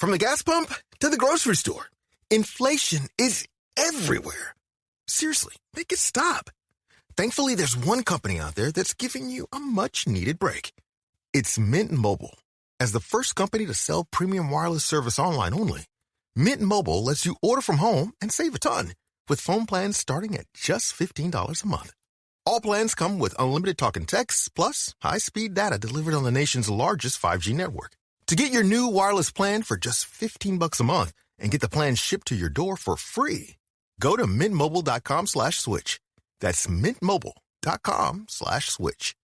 From the gas pump to the grocery store, inflation is everywhere. Seriously, make it stop. Thankfully, there's one company out there that's giving you a much-needed break. It's Mint Mobile. As the first company to sell premium wireless service online only, Mint Mobile lets you order from home and save a ton, with phone plans starting at just $15 a month. All plans come with unlimited talk and text, plus high-speed data delivered on the nation's largest 5G network. To get your new wireless plan for just $15 a month and get the plan shipped to your door for free, go to mintmobile.com/switch. That's mintmobile.com/switch.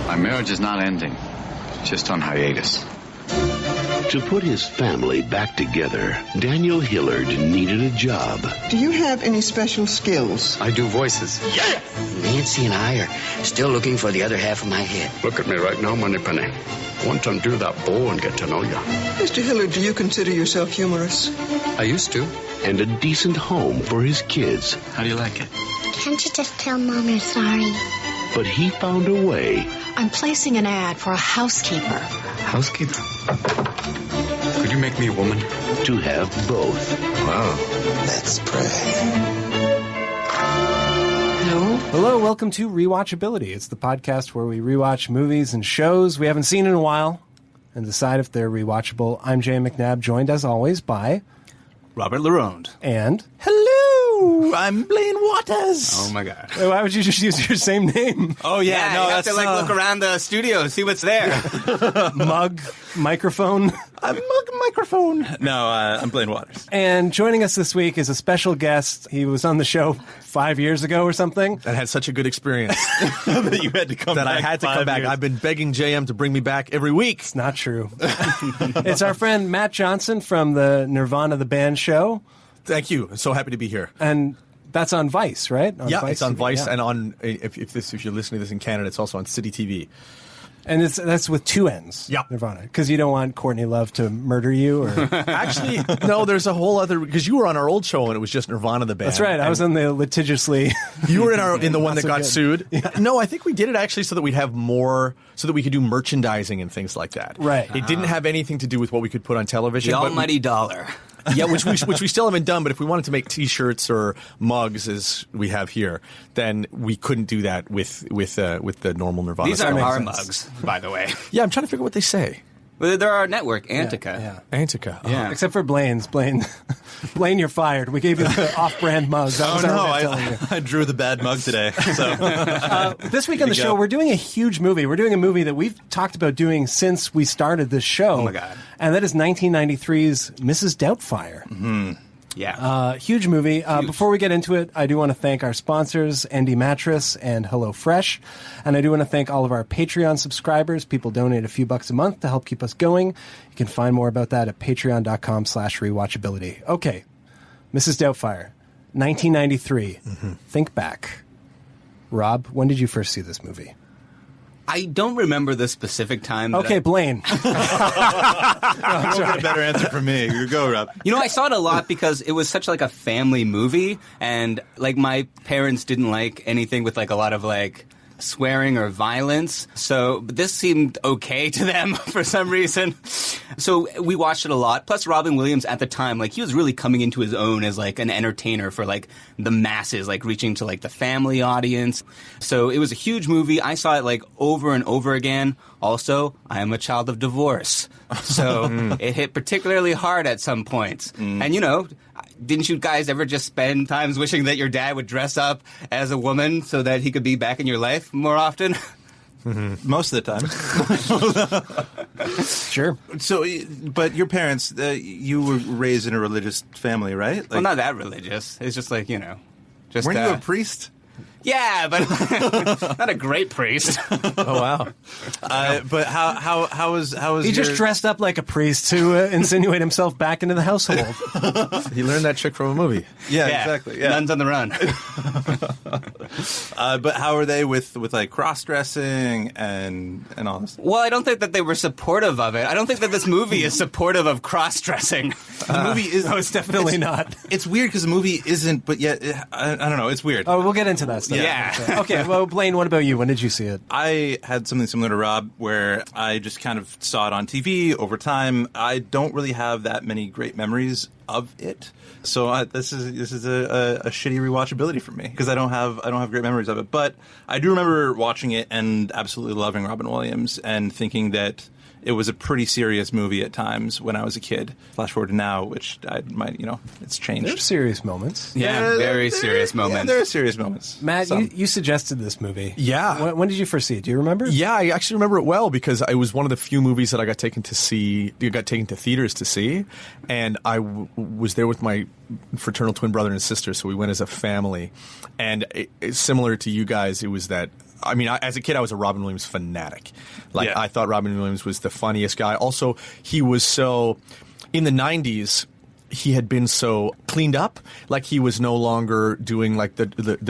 My marriage is not ending, just on hiatus. To put his family back together, Daniel Hillard needed a job. Do you have any special skills? I do voices. Yeah! Nancy and I are still looking for the other half of my head. Look at me right now, Moneypenny. I want to undo that bow and get to know you. Mr. Hillard, do you consider yourself humorous? I used to. And a decent home for his kids. How do you like it? Can't you just tell Mom you're sorry? But he found a way. I'm placing an ad for a housekeeper. Housekeeper? Could you make me a woman? To have both. Wow. Let's pray. Hello, welcome to Rewatchability. It's the podcast where we rewatch movies and shows we haven't seen in a while and decide if they're rewatchable. I'm Jay McNabb, joined as always by Robert Laronde. And hello, I'm Blaine Waters. Oh my God! Wait, why would you just use your same name? Oh yeah, no, you have to look around the studio, see what's there. Mug, microphone. A mug microphone. No, I'm Blaine Waters. And joining us this week is a special guest. He was on the show 5 years ago or something. That had such a good experience that you had to come. That back I had to come back. years. I've been begging JM to bring me back every week. It's not true. It's our friend Matt Johnson from the Nirvana the Band show. Thank you. I'm so happy to be here. And that's on Vice, right? Yeah, it's on Vice, yeah. and on if you're listening to this in Canada, it's also on City TV. And that's with two N's. Yeah. Nirvana. Because you don't want Courtney Love to murder you? Or Actually, no, there's a whole other... Because you were on our old show, and it was just Nirvana the band. That's right. I was on the litigiously... You were in the one that so got good. sued? Yeah. No, I think we did it actually so that we'd have more... So that we could do merchandising and things like that. Right. It didn't have anything to do with what we could put on television. The but almighty dollar. Yeah, which we still haven't done. But if we wanted to make T-shirts or mugs, as we have here, then we couldn't do that with the normal Nirvana. These are stuff. our mugs, by the way. Yeah, I'm trying to figure what they say. Well, they're our network, Antica. Yeah. Antica. Oh. Yeah. Except for Blaine's. Blaine, you're fired. We gave you the off-brand mug. That was our way of telling you. I drew the bad mug today. So this week on the show, we're doing a huge movie. We're doing a movie that we've talked about doing since we started this show. Oh, my God. And that is 1993's Mrs. Doubtfire. Mm-hmm. Yeah. Huge movie. Before we get into it, I do want to thank our sponsors, Endy Mattress and HelloFresh. And I do want to thank all of our Patreon subscribers. People donate a few bucks a month to help keep us going. You can find more about that at patreon.com/rewatchability. Okay. Mrs. Doubtfire, 1993. Mm-hmm. Think back. Rob, when did you first see this movie? I don't remember the specific time. Okay, Blaine. You'll get a better answer from me. You go, Rob. You know, I saw it a lot because it was such like a family movie, and like my parents didn't like anything with like a lot of like swearing or violence. So but this seemed okay to them for some reason. So we watched it a lot. Plus Robin Williams at the time, like he was really coming into his own as like an entertainer for like the masses, like reaching to like the family audience. So it was a huge movie. I saw it like over and over again. Also, I am a child of divorce. So it hit particularly hard at some points. And you know, didn't you guys ever just spend times wishing that your dad would dress up as a woman so that he could be back in your life more often? Most of the time. Sure. So, but your parents, you were raised in a religious family, right? Well, not that religious. It's just like, you know. Just, weren't you a priest? Yeah, but not a great priest. Oh wow! But how was He just dressed up like a priest to insinuate himself back into the household. He learned that trick from a movie. Yeah, exactly. Yeah. Nuns on the run. But how are they with like cross dressing and all this? Well, I don't think that they were supportive of it. I don't think that this movie is supportive of cross dressing. The movie is. No, it's definitely not. It's weird because the movie isn't, but yet I don't know. It's weird. Oh, we'll get into that stuff. Yeah. Okay, well, Blaine, what about you? When did you see it? I had something similar to Rob, where I just kind of saw it on TV over time. I don't really have that many great memories of it, so this is a shitty rewatchability for me because I don't have great memories of it. But I do remember watching it and absolutely loving Robin Williams and thinking that it was a pretty serious movie at times when I was a kid. Flash forward to now, which it's changed. There's serious moments. Yeah, very serious moments. Yeah, there are serious moments. Matt, you suggested this movie. Yeah. When did you first see it? Do you remember? Yeah, I actually remember it well because it was one of the few movies that I got taken to theaters to see, and I was there with my fraternal twin brother and sister, so we went as a family. And similar to you guys, it was that. I mean, as a kid, I was a Robin Williams fanatic. I thought Robin Williams was the funniest guy. Also, he was so in the 90s. He had been so cleaned up, like he was no longer doing like the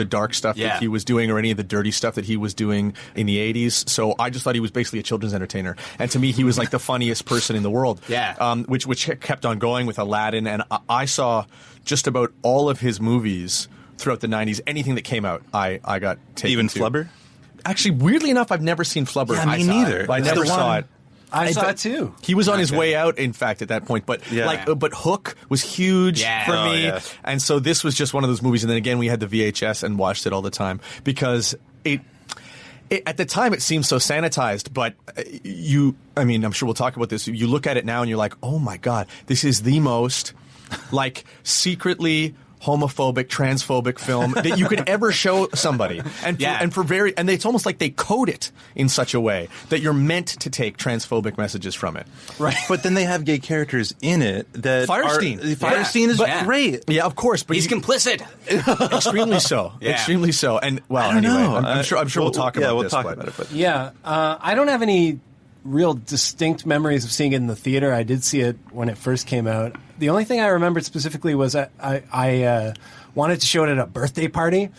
dark stuff that he was doing or any of the dirty stuff that he was doing in the 80s. So I just thought he was basically a children's entertainer. And to me, he was like the funniest person in the world. Yeah. Which kept on going with Aladdin. And I saw just about all of his movies throughout the 90s. Anything that came out, I got taken Even to. Flubber? Actually, weirdly enough, I've never seen Flubber. Yeah, me neither. I never saw it. I saw it too. He was on his way out, in fact, at that point. But but Hook was huge for me, and so this was just one of those movies. And then again, we had the VHS and watched it all the time because it at the time it seemed so sanitized. But I'm sure we'll talk about this. You look at it now and you're like, oh my god, this is the most like secretly homophobic, transphobic film that you could ever show somebody. And it's almost like they code it in such a way that you're meant to take transphobic messages from it. Right. But then they have gay characters in it that Fierstein is great. Yeah, of course, but he's complicit. Extremely so. Yeah. Extremely so. And I'm sure we'll talk about this. Yeah, we'll talk about it. But. Yeah, I don't have any real distinct memories of seeing it in the theater. I did see it when it first came out. The only thing I remembered specifically was I wanted to show it at a birthday party,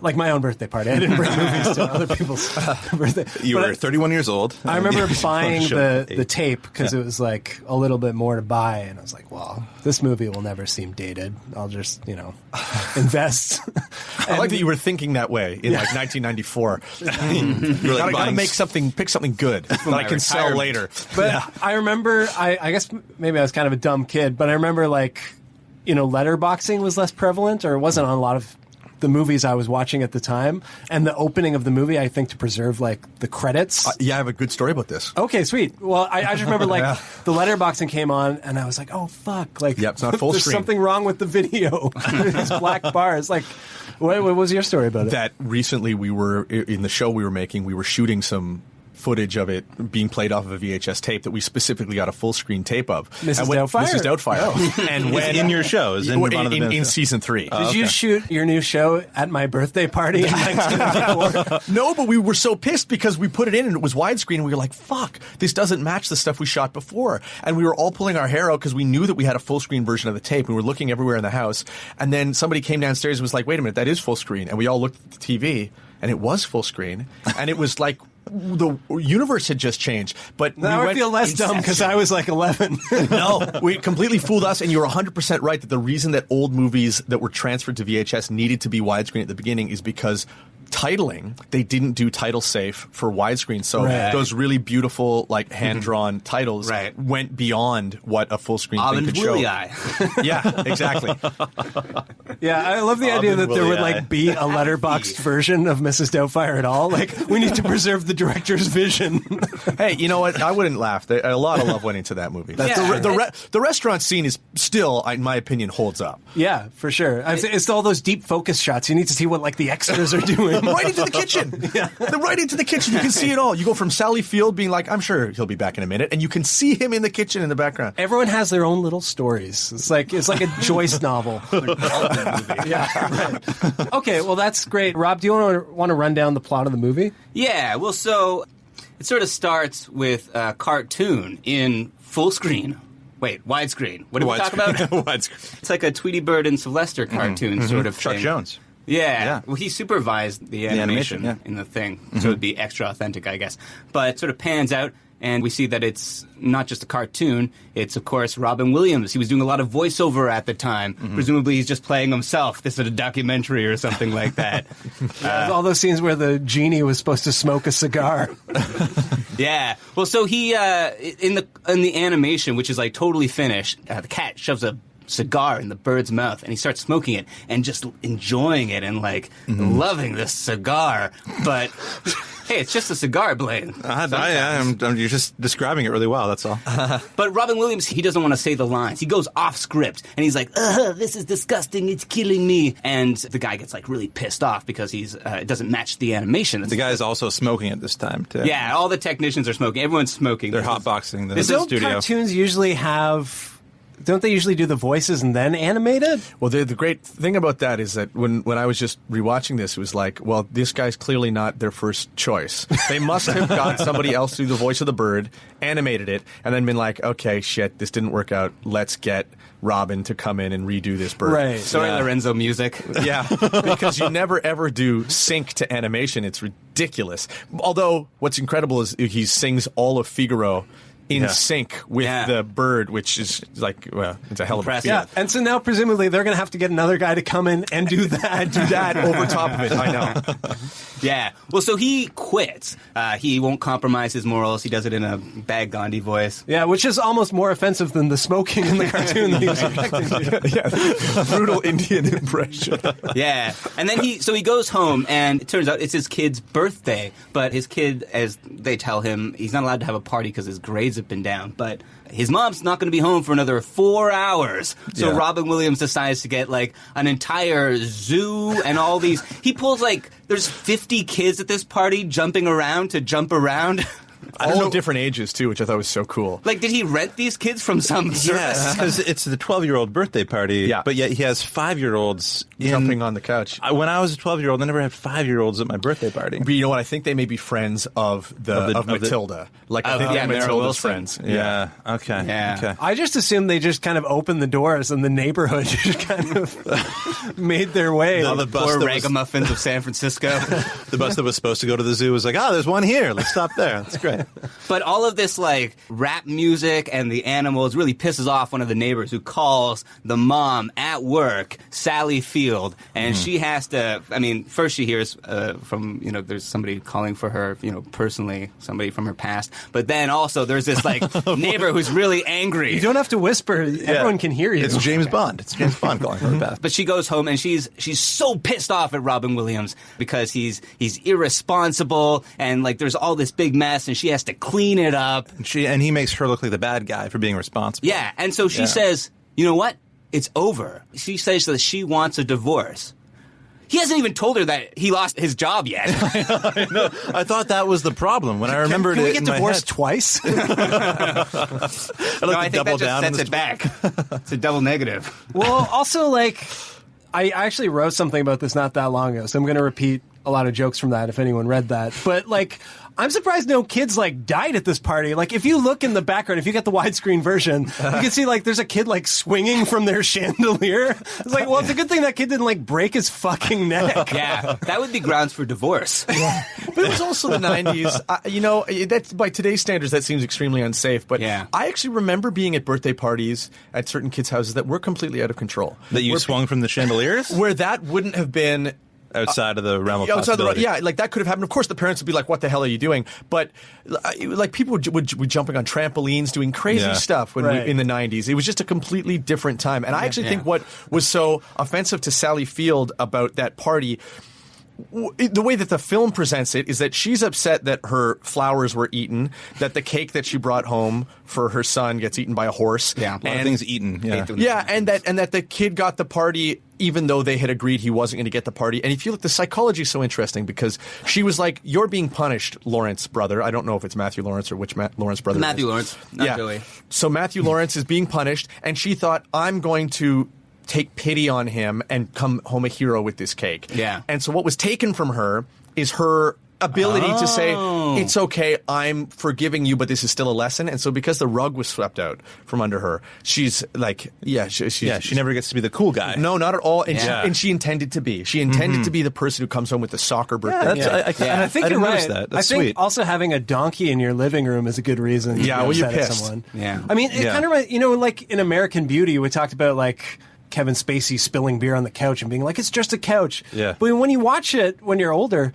like my own birthday party. I didn't bring movies to other people's birthday. You were 31 years old. I remember buying the tape because it was like a little bit more to buy, and I was like, well, this movie will never seem dated. I'll just, invest. I like that you were thinking that way in like 1994. You gotta pick something good that I can sell later. But I remember, I guess maybe I was kind of a dumb kid, but I remember letterboxing was less prevalent, or it wasn't on a lot of the movies I was watching at the time, and the opening of the movie, I think, to preserve the credits. I have a good story about this. Okay, sweet. Well, I just remember the letterboxing came on, and I was like, oh fuck, it's not full there's screen. something wrong with the video. These black bars. What was your story about it? That recently we were in the show we were making. We were shooting some footage of it being played off of a VHS tape that we specifically got a full screen tape of. Mrs. Doubtfire? Mrs. Doubtfire. Oh. And when in your shows in season 3. Did you shoot your new show at my birthday party in 1994? No, but we were so pissed because we put it in and it was widescreen and we were like, fuck, this doesn't match the stuff we shot before. And we were all pulling our hair out because we knew that we had a full screen version of the tape. We were looking everywhere in the house. And then somebody came downstairs and was like, wait a minute, that is full screen. And we all looked at the TV and it was full screen. And it was like, the universe had just changed, but now I feel less dumb because I was like 11. No, we completely fooled us, and you were 100% right that the reason that old movies that were transferred to VHS needed to be widescreen at the beginning is because titling, they didn't do title safe for widescreen, so those really beautiful hand-drawn titles went beyond what a full screen thing could show. Yeah, exactly. Yeah, I love the idea that there would be a letterboxed version of Mrs. Doubtfire at all. We need to preserve the director's vision. Hey, you know what? I wouldn't laugh. A lot of love went into that movie. The restaurant scene is still, in my opinion, holds up. Yeah, for sure. It's all those deep focus shots. You need to see what the extras are doing. right into the kitchen. Right into the kitchen. You can see it all. You go from Sally Field being like, I'm sure he'll be back in a minute, and you can see him in the kitchen in the background. Everyone has their own little stories. It's like a Joyce novel. Right. Okay, well that's great. Rob, do you want to run down the plot of the movie? Yeah, well, so it sort of starts with a cartoon in full screen. Wait, widescreen. What did we talk about? Widescreen. It's like a Tweety Bird and Sylvester cartoon sort of Chuck thing. Jones. Yeah. Well, he supervised the animation in the thing, so it'd be extra authentic, I guess. But it sort of pans out, and we see that it's not just a cartoon. It's, of course, Robin Williams. He was doing a lot of voiceover at the time. Presumably he's just playing himself. This is a documentary or something like that. All those scenes where the genie was supposed to smoke a cigar. Yeah. Well, so he, in the animation, which is like totally finished, the cat shoves a cigar in the bird's mouth, and he starts smoking it and just enjoying it and like loving this cigar. But hey, it's just a cigar blade. You're just describing it really well, that's all. But Robin Williams, he doesn't want to say the lines. He goes off script, and he's like, this is disgusting, it's killing me. And the guy gets like really pissed off because it doesn't match the animation. The guy's also smoking at this time, too. Yeah, all the technicians are smoking. Everyone's smoking. They're hotboxing the Don't studio. cartoons usually have... Don't they usually do the voices and then animate it? Well, the great thing about that is that when I was just rewatching this, it was like, well, this guy's clearly not their first choice. They must have got somebody else to do the voice of the bird, animated it, and then been like, okay, shit, this didn't work out. Let's get Robin to come in and redo this bird. Right. Sorry, Lorenzo music. Yeah, because you never ever do sync to animation. It's ridiculous. Although what's incredible is he sings all of Figaro in sync with the bird, which is like, well, it's a hell of a feat. Yeah, and so now presumably they're going to have to get another guy to come in and do that over top of it. I know. Yeah. Well, so he quits. He won't compromise his morals. He does it in a Bad Gandhi voice. Yeah, which is almost more offensive than the smoking in the cartoon that he was expecting to. Brutal Indian impression. Yeah. And then he goes home, and it turns out it's his kid's birthday. But his kid, as they tell him, he's not allowed to have a party because his grades have been down. But his mom's not going to be home for another 4 hours. So Robin Williams decides to get like an entire zoo and all these. He pulls like, there's 50 kids at this party jumping around to jump around. All different ages, too, which I thought was so cool. Like, did he rent these kids from some circus? Yes, because it's the 12-year-old birthday party, but yet he has 5-year-olds jumping on the couch. When I was a 12-year-old, I never had 5-year-olds at my birthday party. But you know what? I think they may be friends of Matilda. Like, I think they're Matilda's friends. Yeah. Okay. Yeah. Okay. I just assumed they just kind of opened the doors and the neighborhood just kind of made their way. The poor ragamuffins of San Francisco. The bus that was supposed to go to the zoo was like, there's one here. Let's stop there. That's great. But all of this, like, rap music and the animals really pisses off one of the neighbors who calls the mom at work, Sally Field, and she has to, I mean, first she hears from, there's somebody calling for her, personally, somebody from her past, but then also there's this, like, neighbor who's really angry. You don't have to whisper. Everyone can hear you. It's James Bond. It's James Bond calling for her past. But she goes home, and she's so pissed off at Robin Williams because he's irresponsible, and, like, there's all this big mess, and she has to clean it up. And he makes her look like the bad guy for being responsible. Yeah, and so she says, you know what? It's over. She says that she wants a divorce. He hasn't even told her that he lost his job yet. I know. I thought that was the problem when I remembered Can it. we get divorced twice? I think that just sets it back. It's a double negative. Well, also, like, I actually wrote something about this not that long ago, so I'm going to repeat a lot of jokes from that if anyone read that. But, like, I'm surprised no kids, like, died at this party. Like, if you look in the background, if you get the widescreen version, you can see, like, there's a kid, like, swinging from their chandelier. It's like, well, it's a good thing that kid didn't, like, break his fucking neck. Yeah, that would be grounds for divorce. Yeah. But it was also the 90s. That's, by today's standards, that seems extremely unsafe. But I actually remember being at birthday parties at certain kids' houses that were completely out of control. That you swung from the chandeliers? Where that wouldn't have been... outside of the realm of possibility. Like that could have happened. Of course, the parents would be like, "What the hell are you doing?" But like people would jumping on trampolines, doing crazy stuff in the 90s. It was just a completely different time. And I actually think what was so offensive to Sally Field about that party, the way that the film presents it, is that she's upset that her flowers were eaten, that the cake that she brought home for her son gets eaten by a horse. Yeah, a lot of things eaten. And that the kid got the party even though they had agreed he wasn't going to get the party. And if you look, the psychology is so interesting because she was like, "You're being punished, Lawrence brother." I don't know if it's Matthew Lawrence or which Lawrence brother. Matthew Lawrence, not Billy. So Matthew Lawrence is being punished, and she thought, "I'm going to take pity on him and come home a hero with this cake." Yeah. And so what was taken from her is her ability to say, "It's okay, I'm forgiving you, but this is still a lesson." And so because the rug was swept out from under her, she's like, she never gets to be the cool guy. No, not at all. And she intended to be. She intended to be the person who comes home with the soccer birthday. And I think you're right. That's I think sweet. also having a donkey in your living room is a good reason. Yeah, to well, you're upset at pissed. someone. Yeah. I mean, it kind of, like in American Beauty, we talked about like Kevin Spacey spilling beer on the couch and being like, it's just a couch. Yeah. But when you watch it when you're older,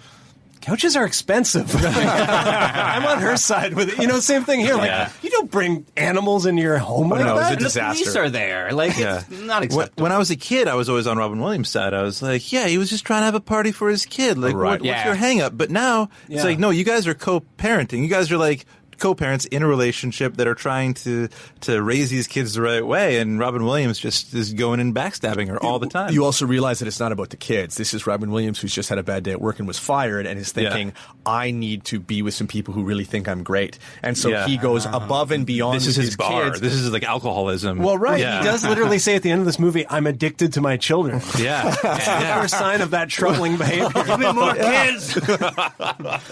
couches are expensive. I'm on her side with it. Same thing here. Like, you don't bring animals into your home like no, that. it was a And the police disaster. are there. Like, it's not acceptable. When I was a kid, I was always on Robin Williams' side. I was like, yeah, he was just trying to have a party for his kid. Like, Right. what's your hang up? But now it's like, no, you guys are co-parenting. You guys are like co-parents in a relationship that are trying to raise these kids the right way, and Robin Williams just is going and backstabbing her all the time. You also realize that it's not about the kids. This is Robin Williams, who's just had a bad day at work and was fired, and is thinking, I need to be with some people who really think I'm great. And so he goes above and beyond. This is with his bar. kids. This is like alcoholism. Well, right. Yeah. He does literally say at the end of this movie, I'm addicted to my children. Yeah. It's the first sign of that troubling behavior. Give me more kids.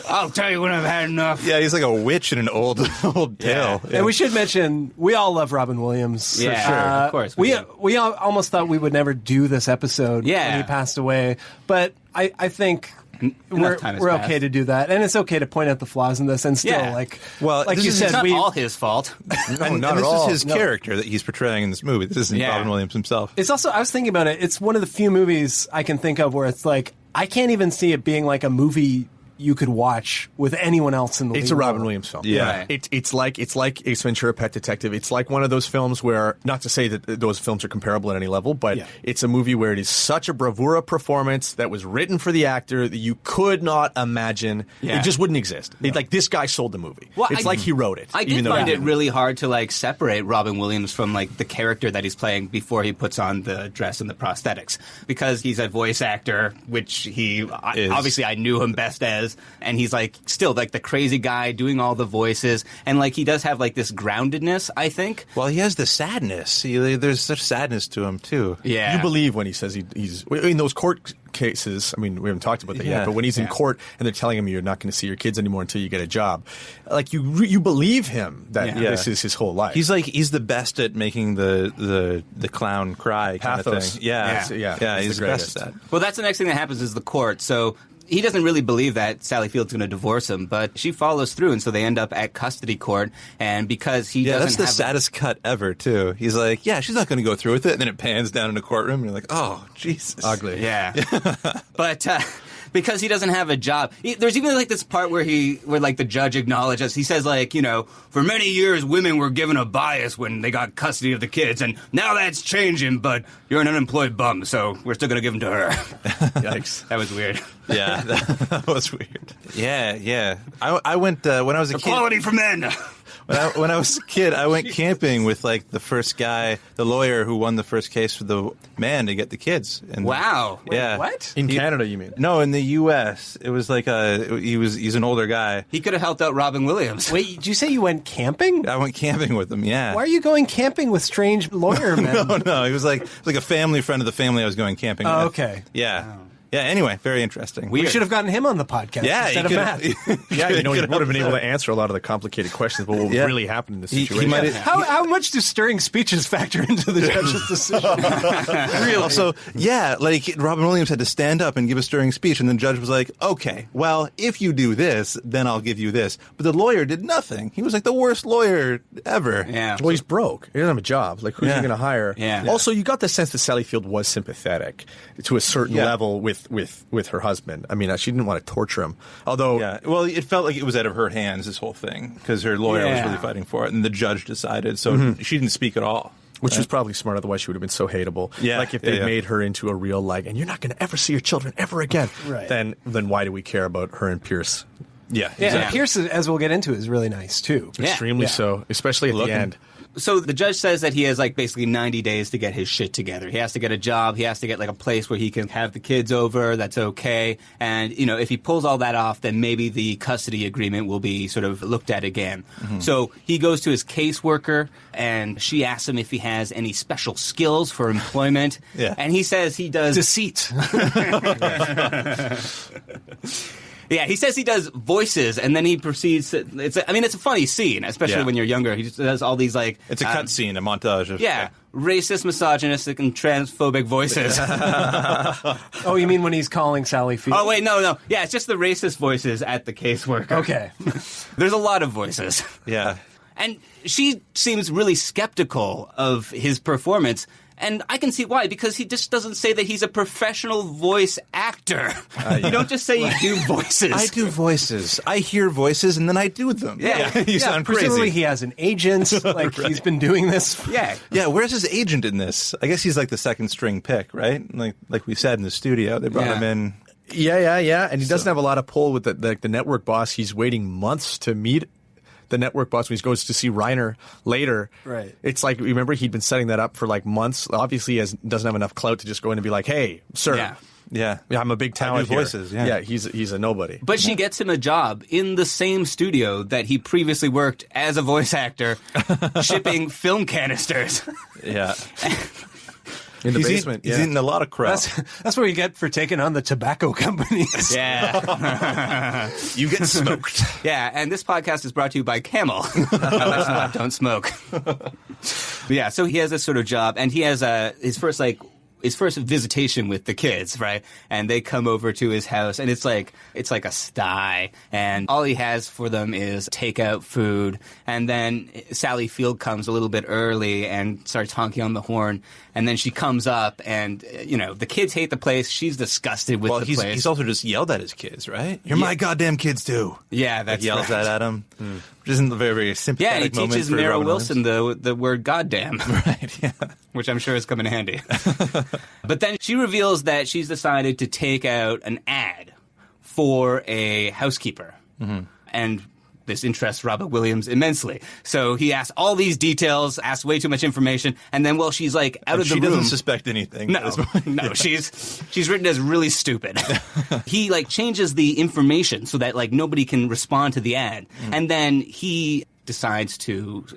I'll tell you when I've had enough. Yeah, he's like a witch in an old tale. Yeah. And we should mention, we all love Robin Williams. Yeah, sure. Of course. We all almost thought we would never do this episode when he passed away. But I think we're okay to do that. And it's okay to point out the flaws in this and still, like you said, it's not all his fault. and this is his character that he's portraying in this movie. This isn't Robin Williams himself. It's also, I was thinking about it, it's one of the few movies I can think of where it's like, I can't even see it being like a movie you could watch with anyone else in the It's a Robin Williams film. Yeah. Right. It's like Ace Ventura, Pet Detective. It's like one of those films where, not to say that those films are comparable at any level, but it's a movie where it is such a bravura performance that was written for the actor that you could not imagine. It just wouldn't exist. No. Like, this guy sold the movie. Well, it's like he wrote it. I did find it really hard to like separate Robin Williams from like the character that he's playing before he puts on the dress and the prosthetics, because he's a voice actor, which he obviously I knew him best as, and he's like still like the crazy guy doing all the voices, and like he does have like this groundedness, I think. Well, he has the sadness. There's such sadness to him too. Yeah, you believe when he says he's in those court cases. I mean, we haven't talked about that yet, but when he's in court and they're telling him you're not going to see your kids anymore until you get a job, like you believe him that this is his whole life. He's the best at making the clown cry kind of Pathos. thing. Yeah, he's the best at that. Well, that's the next thing that happens is the court. So he doesn't really believe that Sally Field's going to divorce him, but she follows through, and so they end up at custody court. And because he doesn't that's the saddest cut ever too. He's like, yeah, she's not going to go through with it, and then it pans down in a courtroom, and you're like, oh, Jesus, ugly. Yeah, but. Because he doesn't have a job. There's even like this part where like the judge acknowledges, he says like, for many years women were given a bias when they got custody of the kids, and now that's changing, but you're an unemployed bum, so we're still going to give them to her. Yikes. That was weird. Yeah, that was weird. Yeah. I went, when I was a kid. Equality for men! When I was a kid, I went camping with like the first guy, the lawyer who won the first case for the man to get the kids. And wow. Yeah. What? In Canada, you mean? No, in the U.S. It was like he's an older guy. He could have helped out Robin Williams. Wait, did you say you went camping? I went camping with him, yeah. Why are you going camping with strange lawyer men? No, he was like a family friend of the family I was going camping with. Oh, okay. Yeah. Wow. Yeah, anyway, very interesting. We should have gotten him on the podcast instead of Matt. He would have been able to answer a lot of the complicated questions about what really happened in this situation. How much do stirring speeches factor into the judge's decision? Really? So, like Robin Williams had to stand up and give a stirring speech, and the judge was like, okay, well, if you do this, then I'll give you this. But the lawyer did nothing. He was like the worst lawyer ever. Yeah. Well, he's broke. He doesn't have a job. Like, who's he going to hire? Yeah. Also, you got the sense that Sally Field was sympathetic to a certain level with her husband. I mean, she didn't want to torture him. Although, well, it felt like it was out of her hands, this whole thing, because her lawyer was really fighting for it, and the judge decided. So she didn't speak at all. Which was probably smart, otherwise she would have been so hateable. Yeah, like if they made her into a real, like, and you're not going to ever see your children ever again, then why do we care about her and Pierce? Yeah, exactly. And Pierce, as we'll get into, is really nice, too. Extremely so, especially at the end. So the judge says that he has like basically 90 days to get his shit together. He has to get a job. He has to get like a place where he can have the kids over. That's okay. And, you know, if he pulls all that off, then maybe the custody agreement will be sort of looked at again. Mm-hmm. So he goes to his caseworker and she asks him if he has any special skills for employment. Yeah. And he says he does deceit. Yeah, he says he does voices, and then he proceeds to, it's a funny scene, especially when you're younger. He just does all these, like... It's a cut scene, a montage of... Yeah, racist, misogynistic, and transphobic voices. Oh, you mean when he's calling Sally Field? Oh, wait, no. Yeah, it's just the racist voices at the caseworker. Okay. There's a lot of voices. Yeah. And she seems really skeptical of his performance. And I can see why, because he just doesn't say that he's a professional voice actor. You don't just say you do voices. I do voices. I hear voices and then I do them. Yeah. You sound presumably crazy. he has an agent. Like, right. He's been doing this. Yeah. Yeah, where's his agent in this? I guess he's like the second string pick, right? Like we said in the studio. They brought him in. Yeah. And he doesn't have a lot of pull with the network boss. He's waiting months to meet the network boss when he goes to see Reiner later. Right. It's like, remember, he'd been setting that up for like months. Obviously, he doesn't have enough clout to just go in and be like, hey, sir. Yeah, I'm a big talent I do voices, here. yeah. He's a nobody. But she gets him a job in the same studio that he previously worked as a voice actor, shipping film canisters. Yeah. In the basement. He's eating a lot of crap. That's what you get for taking on the tobacco companies. Yeah. You get smoked. Yeah, and this podcast is brought to you by Camel. Don't smoke. But yeah, so he has this sort of job, and he has his first visitation with the kids, right? And they come over to his house, and it's like a sty, and all he has for them is takeout food. And then Sally Field comes a little bit early and starts honking on the horn, and then she comes up, and the kids hate the place. She's disgusted with the place. He's also just yelled at his kids, right? You're my goddamn kids too. Yeah, that's yells right. that at him. Which isn't a very, very sympathetic moment. Yeah, and he teaches for Meryl Robin Wilson the word goddamn. Right, yeah. Which I'm sure is coming in handy. But then she reveals that she's decided to take out an ad for a housekeeper. Mm-hmm. And this interests Robert Williams immensely. So he asks all these details, asks way too much information, and then, she's like out of the room. She doesn't suspect anything. No, she's written as really stupid. He changes the information so that nobody can respond to the ad. And then he decides to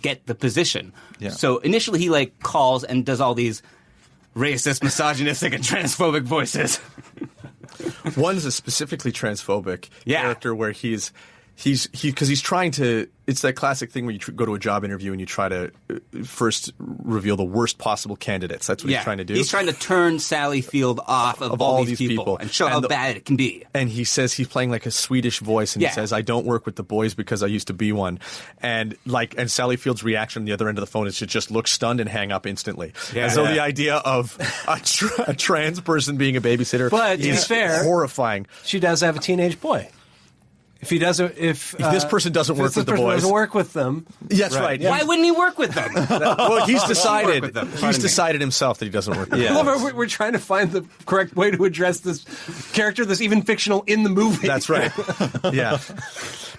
get the position. Yeah. So initially he calls and does all these racist, misogynistic, and transphobic voices. One's a specifically transphobic character where he's trying to. It's that classic thing where you go to a job interview and you try to first reveal the worst possible candidates. That's what he's trying to do. He's trying to turn Sally Field off of all these people and show how bad it can be. And he says he's playing a Swedish voice, and he says, "I don't work with the boys because I used to be one." And Sally Field's reaction on the other end of the phone is to just look stunned and hang up instantly. Yeah. And so the idea of a trans person being a babysitter, but is fair, horrifying. She does have a teenage boy. If this person doesn't work with the boys, doesn't work with them. That's right. Why wouldn't he work with them? Well, he's decided. He's decided himself that he doesn't work with them. Well, we're trying to find the correct way to address this character that's even fictional in the movie. That's right. Yeah.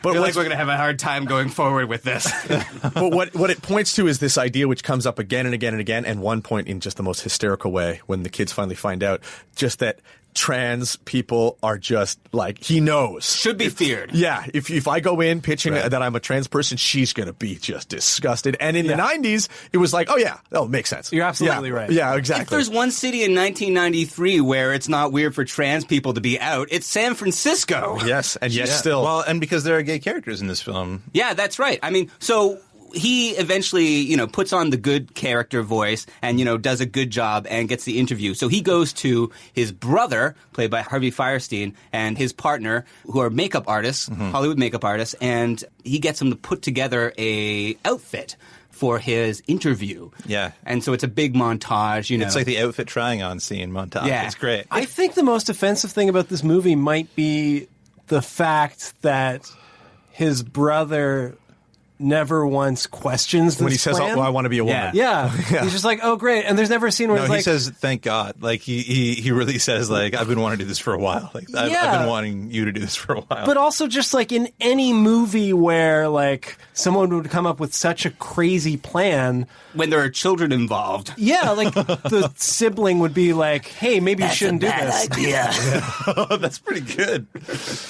But we're going to have a hard time going forward with this. But what it points to is this idea which comes up again and again and again, and one point in just the most hysterical way when the kids finally find out, just that trans people are just he knows. Should be feared. Yeah. If I go in pitching that I'm a trans person, she's going to be just disgusted. And in the 90s, it was it makes sense. You're absolutely right. Yeah, exactly. If there's one city in 1993 where it's not weird for trans people to be out, it's San Francisco. Yes, and yet still. Well, and because there are gay characters in this film. Yeah, that's right. I mean, so he eventually, puts on the good character voice and, does a good job and gets the interview. So he goes to his brother, played by Harvey Fierstein, and his partner, who are makeup artists, Hollywood makeup artists, and he gets them to put together a outfit for his interview. Yeah. And so it's a big montage, It's like the outfit trying on scene montage. Yeah. It's great. I think the most offensive thing about this movie might be the fact that his brother never once questions this when he says, plan. "Oh, I want to be a woman." Yeah. He's just like, "Oh, great!" And there's never a scene where No, he's he like, says, "Thank God." Like he really says, like, "I've been wanting to do this for a while. Like I've been wanting you to do this for a while." But also, just like in any movie where like someone would come up with such a crazy plan, when there are children involved. Yeah, like the sibling would be like, "Hey, maybe you shouldn't do this." Idea. Oh, that's pretty good.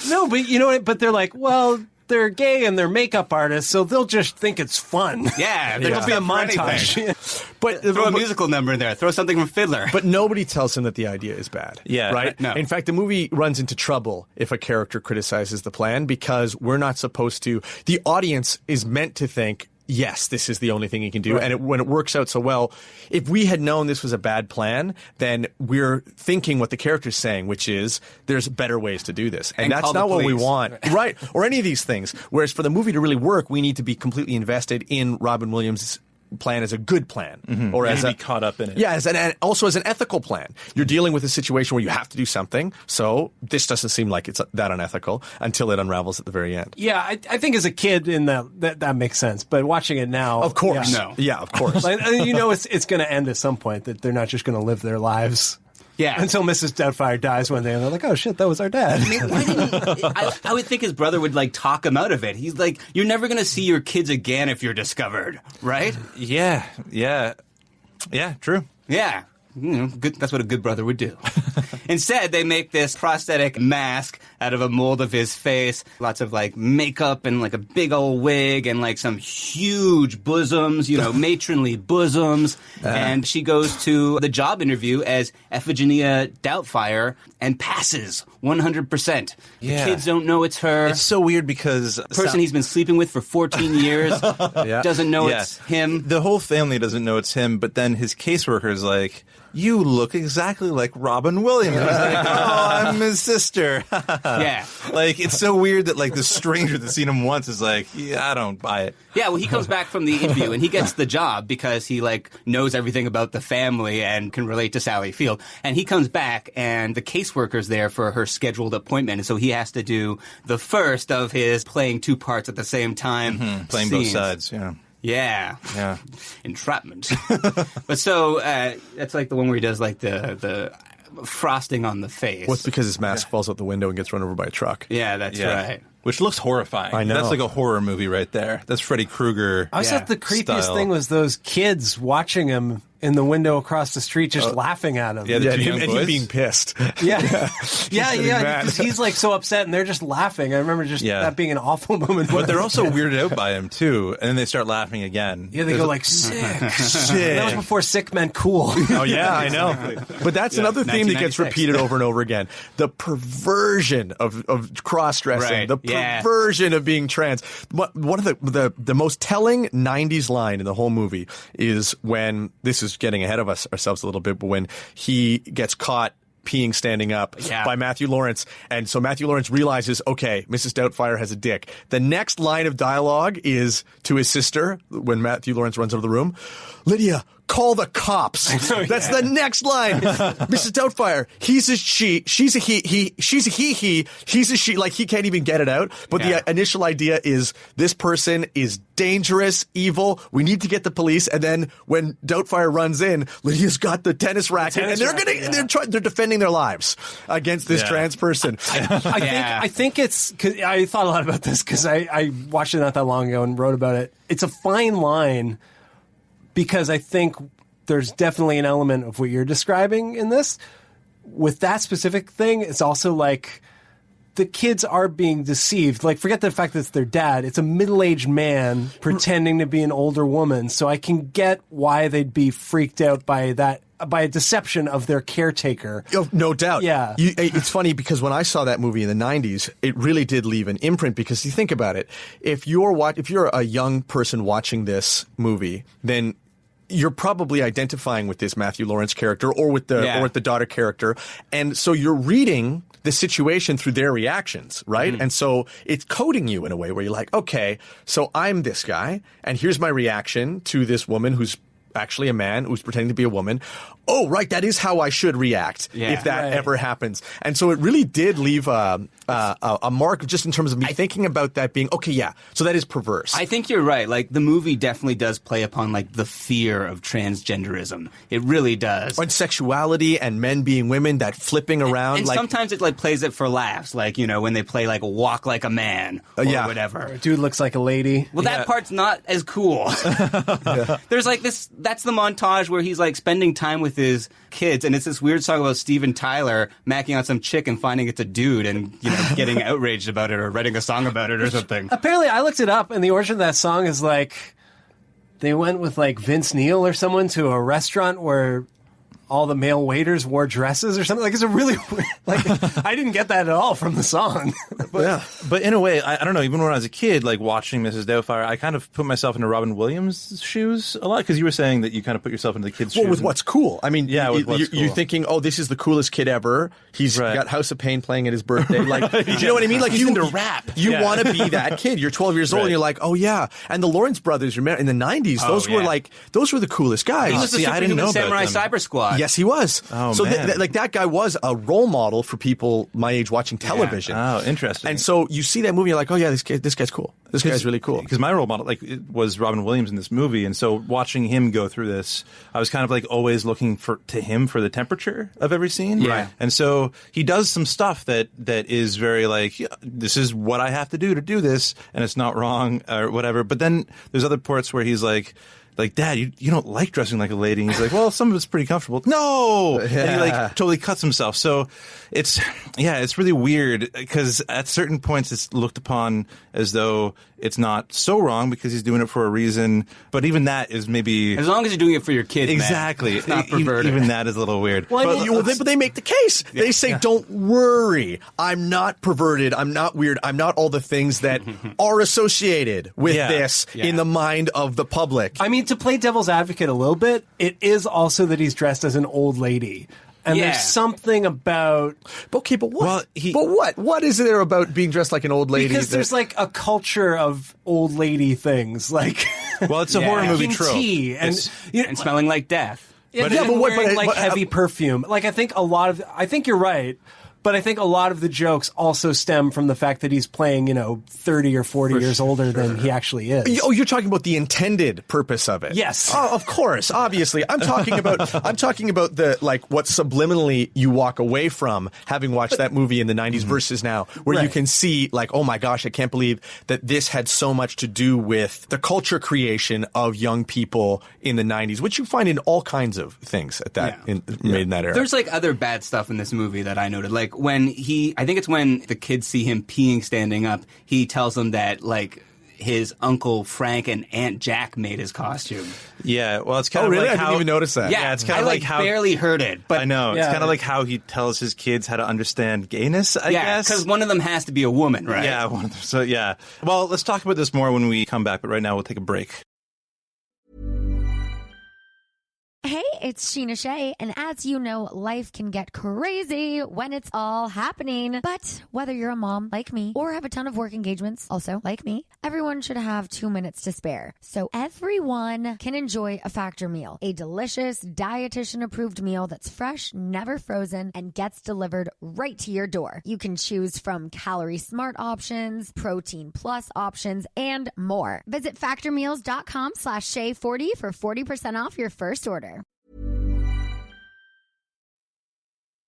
No, but you know what? But they're like, well, they're gay and they're makeup artists, so they'll just think it's fun. Yeah, There'll be a montage. But throw a musical number in there. Throw something from Fiddler. But nobody tells him that the idea is bad. Yeah. Right? No. In fact, the movie runs into trouble if a character criticizes the plan because we're not supposed to. The audience is meant to think, yes, this is the only thing he can do. Right. And when it works out so well, if we had known this was a bad plan, then we're thinking what the character's saying, which is there's better ways to do this. And that's not what we want. Right. Or any of these things. Whereas for the movie to really work, we need to be completely invested in Robin Williams' plan as a good plan, or as be caught up in it. Yeah, also as an ethical plan. You're dealing with a situation where you have to do something, so this doesn't seem like it's that unethical until it unravels at the very end. Yeah, I think as a kid in that makes sense, but watching it now, of course, no, yeah, of course, like, you know, it's going to end at some point that they're not just going to live their lives. Yeah. Until Mrs. Doubtfire dies one day, and they're like, "Oh shit, that was our dad." I mean, why didn't I would think his brother would like talk him out of it. He's like, "You're never going to see your kids again if you're discovered, right?" Yeah. True. Yeah. You know, good, that's what a good brother would do. Instead, they make this prosthetic mask out of a mold of his face. Lots of, like, makeup and, like, a big old wig and, like, some huge bosoms, you know, matronly bosoms. And she goes to the job interview as Ephigenia Doubtfire and passes 100%. Yeah. The kids don't know it's her. It's so weird because The person he's been sleeping with for 14 years doesn't know it's him. The whole family doesn't know it's him, but then his caseworker is like, "You look exactly like Robin Williams." He's like, "Oh, I'm his sister." Yeah. Like, it's so weird that, like, the stranger that's seen him once is like, "Yeah, I don't buy it." Yeah, well, he comes back from the interview and he gets the job because he, like, knows everything about the family and can relate to Sally Field. And he comes back and the caseworker's there for her scheduled appointment. And so he has to do the first of his playing two parts at the same time. Playing scenes. both sides, yeah. Yeah. Entrapment. But so that's like the one where he does like the frosting on the face. What's because his mask falls out the window and gets run over by a truck. Yeah, that's right. Which looks horrifying. I know. That's like a horror movie right there. That's Freddy Krueger. I always thought the creepiest style. thing was those kids watching him in the window across the street, just laughing at him. Yeah, the two young and him boys. being pissed. Yeah. mad. Because he's like so upset and they're just laughing. I remember just that being an awful moment. But they're also weirded out by him, too. And then they start laughing again. Yeah, they go like, "Sick." Sick. That was before sick meant cool. Oh, yeah, I know. But that's another theme that gets 1996. repeated over and over again. The perversion of cross-dressing. Right. The perversion of being trans. One of the most telling 90s line in the whole movie is when, this is getting ahead of ourselves a little bit, but when he gets caught peeing standing up by Matthew Lawrence. And so Matthew Lawrence realizes, okay, Mrs. Doubtfire has a dick. The next line of dialogue is to his sister when Matthew Lawrence runs out of the room. "Lydia, call the cops." That's the next line. Mrs. Doubtfire, he's a she, she's a he, she's a he, he's a she. Like, he can't even get it out. But the initial idea is this person is dangerous, evil. We need to get the police. And then when Doubtfire runs in, Lydia's got the tennis racket, and they're defending their lives against this trans person. I think it's, cause I thought a lot about this because I watched it not that long ago and wrote about it. It's a fine line because I think there's definitely an element of what you're describing in this. With that specific thing, it's also like the kids are being deceived. Like, forget the fact that it's their dad. It's a middle-aged man pretending to be an older woman. So I can get why they'd be freaked out by that, by a deception of their caretaker. Oh, no doubt. Yeah. It's funny because when I saw that movie in the 90s, it really did leave an imprint because you think about it. If you're a young person watching this movie, then you're probably identifying with this Matthew Lawrence character or with the daughter character. And so you're reading the situation through their reactions, right? And so it's coding you in a way where you're like, okay, so I'm this guy, and here's my reaction to this woman who's actually a man who's pretending to be a woman. oh, right, that is how I should react if that ever happens. And so it really did leave a mark just in terms of me thinking about that being, okay, yeah, so that is perverse. I think you're right. Like, the movie definitely does play upon, like, the fear of transgenderism. It really does. And sexuality and men being women, that flipping around. And sometimes it, like, plays it for laughs. Like, you know, when they play, like, Walk Like a Man or whatever. Or Dude Looks Like a Lady. Well, that part's not as cool. There's, like, that's the montage where he's, like, spending time with his kids, and it's this weird song about Steven Tyler macking on some chick and finding it's a dude and, you know, getting outraged about it or writing a song about it or something. Apparently, I looked it up, and the origin of that song is like they went with like Vince Neil or someone to a restaurant where all the male waiters wore dresses or something. Like, it's a really weird, like, I didn't get that at all from the song. But in a way, I don't know, even when I was a kid, like watching Mrs. Doubtfire, I kind of put myself into Robin Williams' shoes a lot, because you were saying that you kind of put yourself into the kid's shoes. Well, with what's cool. I mean, with what's cool. You're thinking, oh, this is the coolest kid ever. He's got House of Pain playing at his birthday. Like, you know what I mean? Like, he's into rap. You want to be that kid. You're 12 years old, and you're like, oh, yeah. And the Lawrence brothers, remember, in the 90s, those were the coolest guys. He was the Superhuman Samurai Cyber Squad. Yes, he was. Oh, so man. like that guy was a role model for people my age watching television. Oh, interesting. And so you see that movie, you're like, oh yeah, this guy's cool. This guy's really cool. Because my role model, like, it was Robin Williams in this movie, and so watching him go through this, I was kind of like always looking to him for the temperature of every scene. Yeah. And so he does some stuff that is very like, yeah, this is what I have to do this, and it's not wrong or whatever. But then there's other parts where he's like, Dad, you don't like dressing like a lady. And he's like, well, some of it's pretty comfortable. No! And he like totally cuts himself. So it's really weird, because at certain points it's looked upon as though it's not so wrong because he's doing it for a reason. But even that is maybe... As long as you're doing it for your kid, exactly. Man. It's not perverted. Even that is a little weird. Well, but they make the case. They say, don't worry. I'm not perverted. I'm not weird. I'm not all the things that are associated with this in the mind of the public. I mean, to play devil's advocate a little bit, it is also that he's dressed as an old lady. And there's something about... Okay, but what? What is there about being dressed like an old lady? Because there's like a culture of old lady things. Like, well, it's a horror movie trope. Tea and smelling like death. But wearing heavy perfume. Like, I think you're right. But I think a lot of the jokes also stem from the fact that he's playing, 30 or 40 years older than he actually is. Oh, you're talking about the intended purpose of it. Yes. Oh, of course, obviously. I'm talking about the, like, what subliminally you walk away from having watched that movie in the 90s versus now, where you can see, like, oh my gosh, I can't believe that this had so much to do with the culture creation of young people in the 90s, which you find in all kinds of things at that made in that era. There's like other bad stuff in this movie that I noted. Like, when I think it's when the kids see him peeing standing up, he tells them that, like, his Uncle Frank and Aunt Jack made his costume. Yeah, well, it's kind of really? like I didn't even notice that. Yeah, it's kind of like how... I barely heard it. But I know. It's kind of like how he tells his kids how to understand gayness, I guess. Yeah, because one of them has to be a woman, right? Yeah, one of them. So, yeah. Well, let's talk about this more when we come back, but right now we'll take a break. Hey, it's Sheena Shea, and as you know, life can get crazy when it's all happening. But whether you're a mom like me or have a ton of work engagements, also like me, everyone should have 2 minutes to spare. So everyone can enjoy a Factor meal, a delicious, dietitian-approved meal that's fresh, never frozen, and gets delivered right to your door. You can choose from calorie-smart options, protein plus options, and more. Visit factormeals.com/Shea40 for 40% off your first order.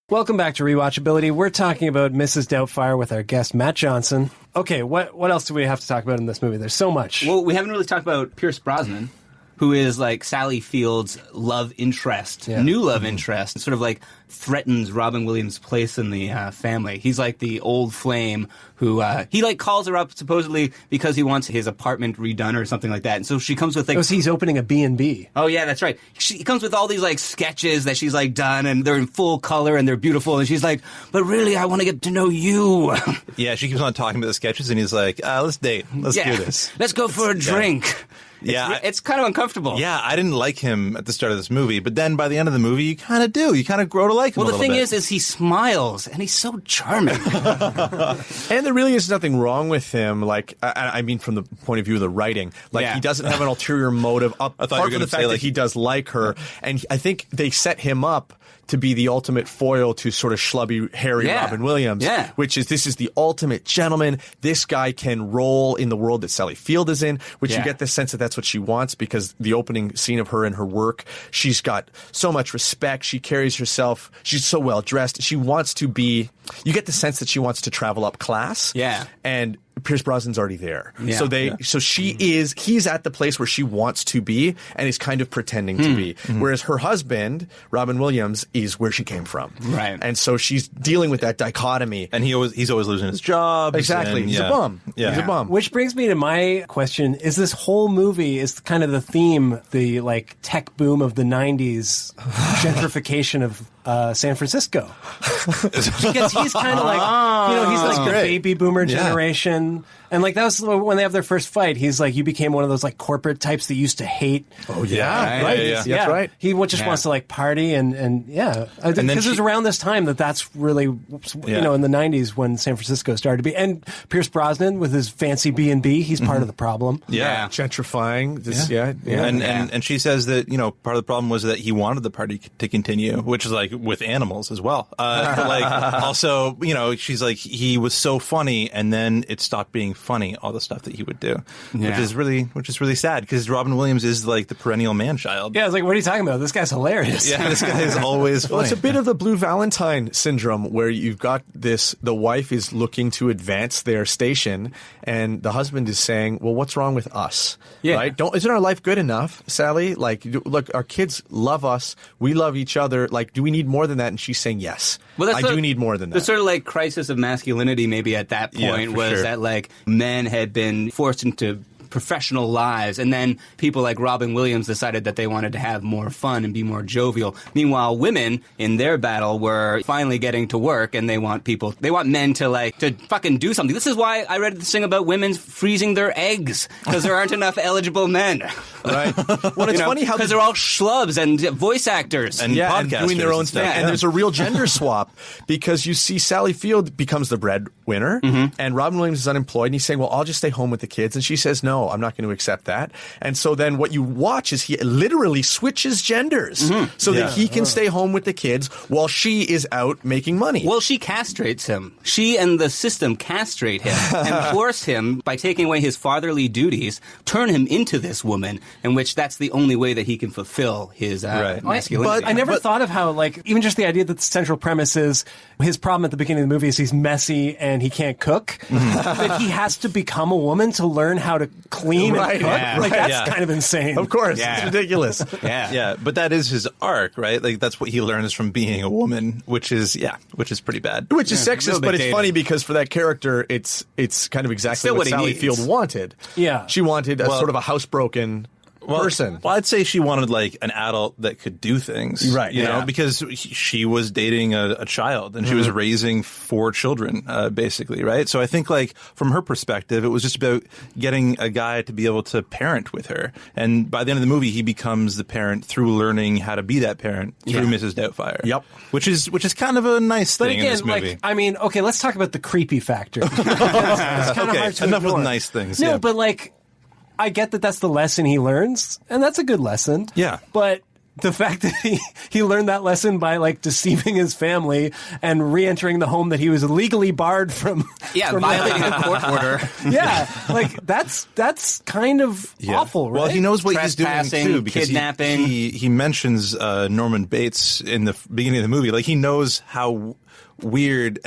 Welcome back to Rewatchability. We're talking about Mrs. Doubtfire with our guest, Matt Johnson. Okay, what else do we have to talk about in this movie? There's so much. Well, we haven't really talked about Pierce Brosnan, who is like Sally Field's love interest, new love interest, and sort of like threatens Robin Williams' place in the family. He's like the old flame who he like calls her up supposedly because he wants his apartment redone or something like that. And so she comes with like, he's opening a B&B. Oh yeah, that's right. She comes with all these like sketches that she's like done, and they're in full color and they're beautiful. And she's like, but really, I want to get to know you. Yeah, she keeps on talking about the sketches, and he's like, let's date. Let's do this. Let's go for a drink. It's kind of uncomfortable. Yeah, I didn't like him at the start of this movie, but then by the end of the movie, you kind of do. You kind of grow to like him. Well, the thing bit. is he smiles and he's so charming. And there really is nothing wrong with him. Like, I mean, from the point of view of the writing, like he doesn't have an ulterior motive. Apart from the fact that he does like her, and I think they set him up to be the ultimate foil to sort of schlubby, hairy Robin Williams, which is this is the ultimate gentleman. This guy can roll in the world that Sally Field is in, which you get the sense that that's what she wants because the opening scene of her and her work, she's got so much respect. She carries herself. She's so well dressed. She wants to be. You get the sense that she wants to travel up class. Yeah, and Pierce Brosnan's already there. Yeah. So he's at the place where she wants to be and is kind of pretending to be. Whereas her husband, Robin Williams, is where she came from. Right. And so she's dealing with that dichotomy. And he's always losing his job. Exactly. He's a bum. Yeah. He's a bum. Which brings me to my question. Is this whole movie is kind of the theme, the like tech boom of the 90s, gentrification of San Francisco? Because he's kind of like, he's like the baby boomer generation. And like that was when they have their first fight. He's like, you became one of those like corporate types that used to hate. Oh yeah, right. Yeah. That's right. He just wants to like party and because it was around this time that's really in the 90s when San Francisco started to be. And Pierce Brosnan with his fancy B&B, he's part of the problem. Yeah, gentrifying. This, And she says that part of the problem was that he wanted the party to continue, which is like with animals as well. Also, she's like he was so funny, and then it stopped being funny, all the stuff that he would do, which is really sad because Robin Williams is like the perennial man-child. Yeah, I was like, what are you talking about? This guy's hilarious. Yeah, this guy is always funny. Well, it's a bit of the Blue Valentine syndrome where you've got the wife is looking to advance their station and the husband is saying, well, what's wrong with us? Yeah. Right? Isn't our life good enough, Sally? Like, look, our kids love us. We love each other. Like, do we need more than that? And she's saying, yes, I do need more than that. The sort of like crisis of masculinity maybe at that point was that like men had been forced into professional lives, and then people like Robin Williams decided that they wanted to have more fun and be more jovial. Meanwhile, women in their battle were finally getting to work, and they want men to fucking do something. This is why I read this thing about women freezing their eggs because there aren't enough eligible men. Right. Well, it's funny how because they're all schlubs and voice actors and podcasters and doing their own thing. And there's a real gender swap because you see Sally Field becomes the breadwinner, and Robin Williams is unemployed, and he's saying, "Well, I'll just stay home with the kids," and she says, "No, I'm not going to accept that." And so then what you watch is he literally switches genders so that he can stay home with the kids while she is out making money. Well, she castrates him. She and the system castrate him and force him, by taking away his fatherly duties, turn him into this woman, in which that's the only way that he can fulfill his masculinity. But I never thought of how, like, even just the idea that the central premise is his problem at the beginning of the movie is he's messy and he can't cook, that he has to become a woman to learn how to clean and cook. Yeah. Like, that's kind of insane. Of course. It's ridiculous. Yeah, but that is his arc, right? Like, that's what he learns from being a woman, which is pretty bad. Which is sexist, but it's funny because for that character, it's kind of exactly what Sally Field wanted. Yeah. She wanted sort of a housebroken person. Well, I'd say she wanted like an adult that could do things, right? You know, because she was dating a child and she was raising 4 children, basically, right? So I think like from her perspective, it was just about getting a guy to be able to parent with her. And by the end of the movie, he becomes the parent through learning how to be that parent through Mrs. Doubtfire. Yep, which is kind of a nice thing in this movie. Like, I mean, okay, let's talk about the creepy factor. It's kind of hard to enough ignore. with nice things. No, but like, I get that that's the lesson he learns, and that's a good lesson. Yeah. But the fact that he learned that lesson by like deceiving his family and re-entering the home that he was legally barred from. Yeah, violating a court order. Yeah, like that's kind of awful, right? Well, he knows what he's doing too, because kidnapping. He mentions Norman Bates in the beginning of the movie. Like, he knows how weird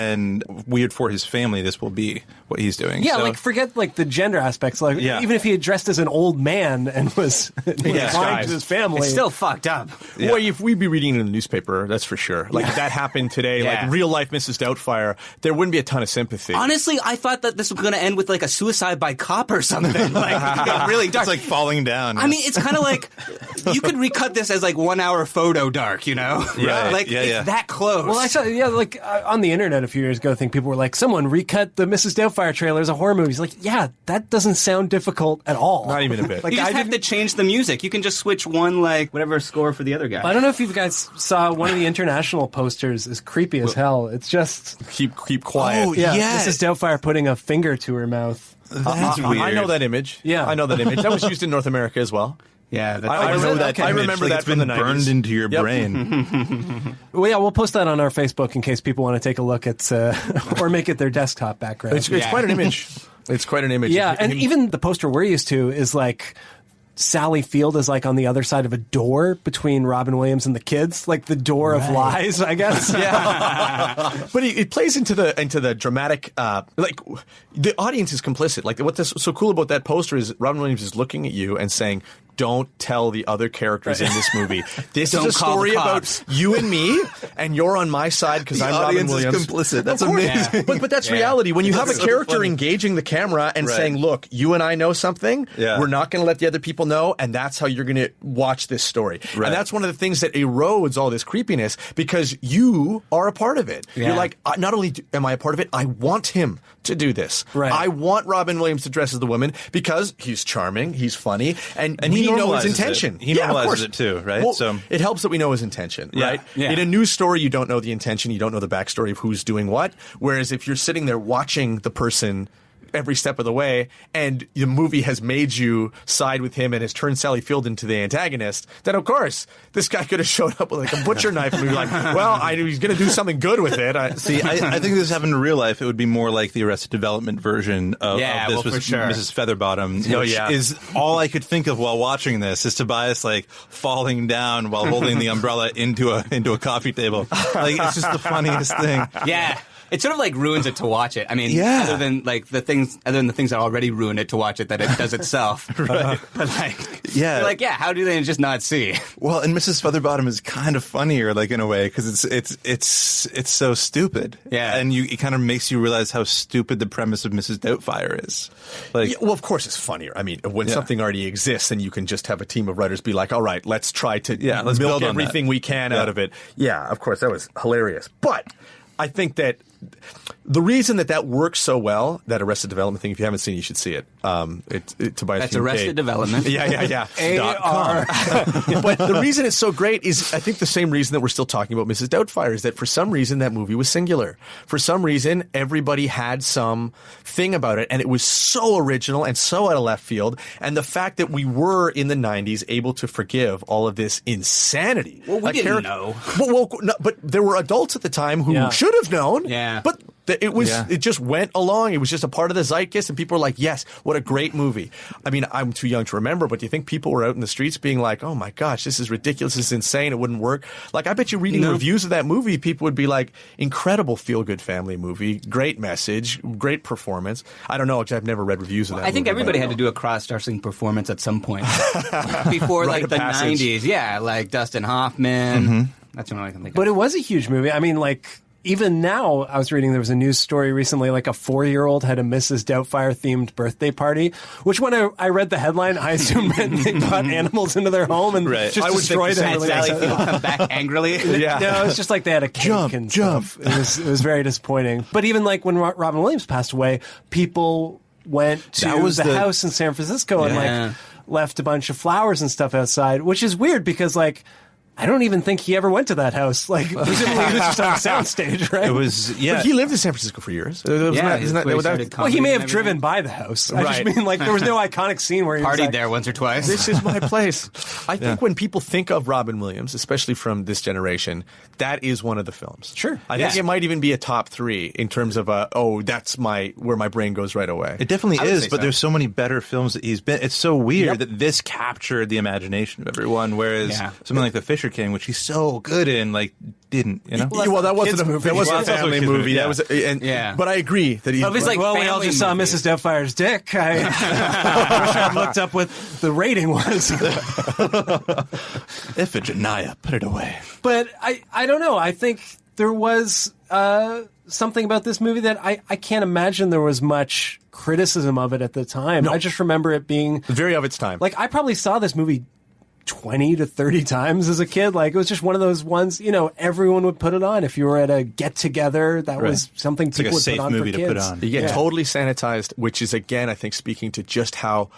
for his family this will be, what he's doing. Yeah, so, like, forget like the gender aspects. Like, even if he had dressed as an old man and was lying to his family, it's still fucked up. Yeah. Well, if we'd be reading in the newspaper, that's for sure. Like, if that happened today, like real life Mrs. Doubtfire, there wouldn't be a ton of sympathy. Honestly, I thought that this was going to end with like a suicide by cop or something. Like, really dark. It's like falling down. I mean, it's kind of like you could recut this as like 1 hour photo dark, you know? Yeah, Like, it's that close. Well, I saw, like on the internet a few years ago, I think people were like, someone recut the Mrs. Doubtfire trailer as a horror movie. It's like, yeah, that doesn't sound difficult at all. Not even a bit. Like, you just have to change the music. You can just switch one, like, whatever score for the other guy. I don't know if you guys saw one of the international posters is creepy as hell. It's just... Keep quiet. Oh, yes. Mrs. Doubtfire putting a finger to her mouth. That's weird. I know that image. Yeah. I know that image. That was used in North America as well. Yeah, I remember that. Okay. I image, remember like that it's from been the 90s. burned into your brain. Well, yeah, we'll post that on our Facebook in case people want to take a look at, or make it their desktop background. It's quite an image. It's quite an image. Yeah, and even the poster we're used to is like Sally Field is like on the other side of a door between Robin Williams and the kids, like the door of lies, I guess. Yeah, but it plays into the dramatic. Like the audience is complicit. Like what's so cool about that poster is Robin Williams is looking at you and saying, "Don't tell the other characters in this movie. This is a story about you and me, and you're on my side because I'm Robin Williams." Is complicit. That's Of course. amazing. But that's reality. When you have a That's so character funny. engaging the camera and Right. saying, "Look, you and I know something. Yeah. We're not going to let the other people know, and that's how you're going to watch this story." Right. And that's one of the things that erodes all this creepiness because you are a part of it. Yeah. You're like, not only am I a part of it, I want him to do this. Right. I want Robin Williams to dress as the woman because he's charming, he's funny, and he we know his normalizes intention. it. He Yeah, of normalizes course. it too, right? Well, So- it helps that we know his intention, Yeah. right? Yeah. In a news story, you don't know the intention, you don't know the backstory of who's doing what. Whereas if you're sitting there watching the person every step of the way, and the movie has made you side with him and has turned Sally Field into the antagonist, then of course this guy could have showed up with like a butcher knife and be like, "Well, I knew he's going to do something good with it." See, I think this happened in real life. It would be more like the Arrested Development version of Yeah, this well, was for sure. Mrs. Featherbottom. Oh, which yeah. is all I could think of while watching this is Tobias like falling down while holding the umbrella into a coffee table. Like it's just the funniest thing. Yeah. It sort of like ruins it to watch it. I mean, Yeah. other than the things that already ruin it to watch it, that it does itself. Right. But like, Yeah. you're like, yeah, how do they just not see? Well, and Mrs. Featherbottom is kind of funnier, like in a way, because it's so stupid. Yeah. and it kind of makes you realize how stupid the premise of Mrs. Doubtfire is. Like, Yeah, well, of course it's funnier. I mean, when something already exists and you can just have a team of writers be like, "All right, let's try to let's milk build on everything that." we can Yeah. out of it." Yeah, of course, that was hilarious. But I think that the reason that works so well, that Arrested Development thing, if you haven't seen it, you should see it. Tobias That's Hume Arrested K. Development. Yeah. AR. But the reason it's so great is, I think the same reason that we're still talking about Mrs. Doubtfire is that for some reason that movie was singular. For some reason, everybody had some thing about it, and it was so original and so out of left field. And the fact that we were in the 90s able to forgive all of this insanity. Well, we didn't know. But there were adults at the time who should have known. Yeah. But it just went along. It was just a part of the zeitgeist, and people were like, "Yes, what a great movie." I mean, I'm too young to remember, but do you think people were out in the streets being like, "Oh my gosh, this is ridiculous, this is insane, it wouldn't work"? Like, I bet you reading reviews of that movie, people would be like, "Incredible feel-good family movie, great message, great performance." I don't know, because I've never read reviews of that I think movie, everybody but- had to do a cross-dressing performance at some point before Rite like of the passage. 90s. Yeah, like Dustin Hoffman. That's what I can think of. But it was a huge movie. I mean, like, even now, I was reading there was a news story recently, like a 4-year-old had a Mrs. Doubtfire themed birthday party, which when I read the headline, I assumed meant they brought animals into their home and just I would destroyed think them. the Sally Field come back angrily. Yeah. No, it's just like they had a cake and stuff. It was very disappointing. But even like when Robin Williams passed away, people went to That was the house in San Francisco and Yeah. like left a bunch of flowers and stuff outside, which is weird because like I don't even think he ever went to that house. Like, presumably he was just on a soundstage, right? it was But he lived in San Francisco for years. Yeah, Isn't that where he what that- started Well, he may have and driven everything. by the house. I Right. just mean, like, there was no iconic scene where he was Partied like, there once or twice. This is my place. I think when people think of Robin Williams, especially from this generation, that is one of the films. Sure. I think it might even be a top 3 in terms of that's where my brain goes right away. It definitely would is, say but so. there's so many better films that he's been. It's so weird that this captured the imagination of everyone, whereas something like The Fisher King, which he's so good in, like, didn't. You know? Well, that wasn't a movie. That wasn't a Well, that's also a family kids' movie. movie, That was, but I agree that he's. Well, if it's like well, we all family just saw movies. Mrs. Doubtfire's dick. I wish I'd looked up what the rating was. Iphigenia, put it away. But I don't know. I think there was something about this movie that I can't imagine there was much criticism of it at the time. No. I just remember it being very of its time. like I probably saw this movie 20 to 30 times as a kid. Like, it was just one of those ones, you know, everyone would put it on. If you were at a get-together, that was something people would put on for kids. To put on. You get totally sanitized, which is, again, I think, speaking to just how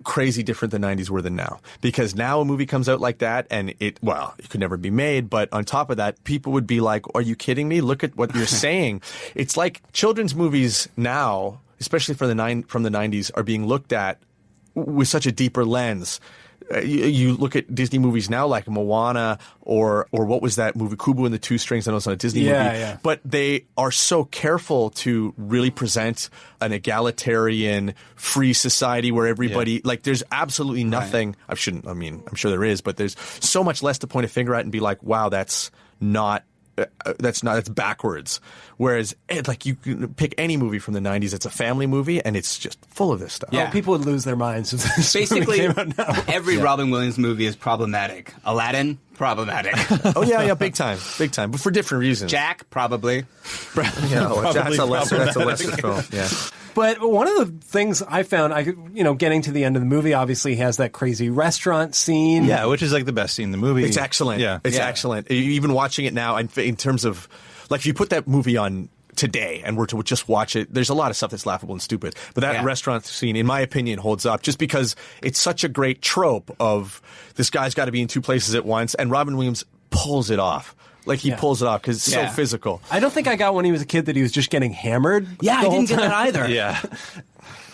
crazy different the 90s were than now. Because now a movie comes out like that, and it could never be made, but on top of that, people would be like, are you kidding me? Look at what you're saying. It's like children's movies now, especially from the 90s, are being looked at with such a deeper lens. You look at Disney movies now like Moana or what was that movie, Kubo and the Two Strings? I know it's not a Disney movie. Yeah. But they are so careful to really present an egalitarian, free society where everybody, like, there's absolutely nothing. Right. I'm sure there is, but there's so much less to point a finger at and be like, wow, that's backwards. Whereas, like, you can pick any movie from the 90s, it's a family movie, and it's just full of this stuff. Yeah, people would lose their minds if this Basically, movie came out now. Every Robin Williams movie is problematic. Aladdin, problematic. Oh, yeah, big time. But for different reasons. Jack, probably. That's a lesser film, yeah. But one of the things I found, getting to the end of the movie, obviously has that crazy restaurant scene. Yeah, which is like the best scene in the movie. It's excellent. Yeah. It's excellent. Even watching it now, in terms of, like, if you put that movie on today and were to just watch it, there's a lot of stuff that's laughable and stupid. But that restaurant scene, in my opinion, holds up just because it's such a great trope of this guy's got to be in two places at once, and Robin Williams pulls it off. Like, he pulls it off because it's so physical. I don't think I got when he was a kid that he was just getting hammered. Yeah, I didn't get that either. Yeah.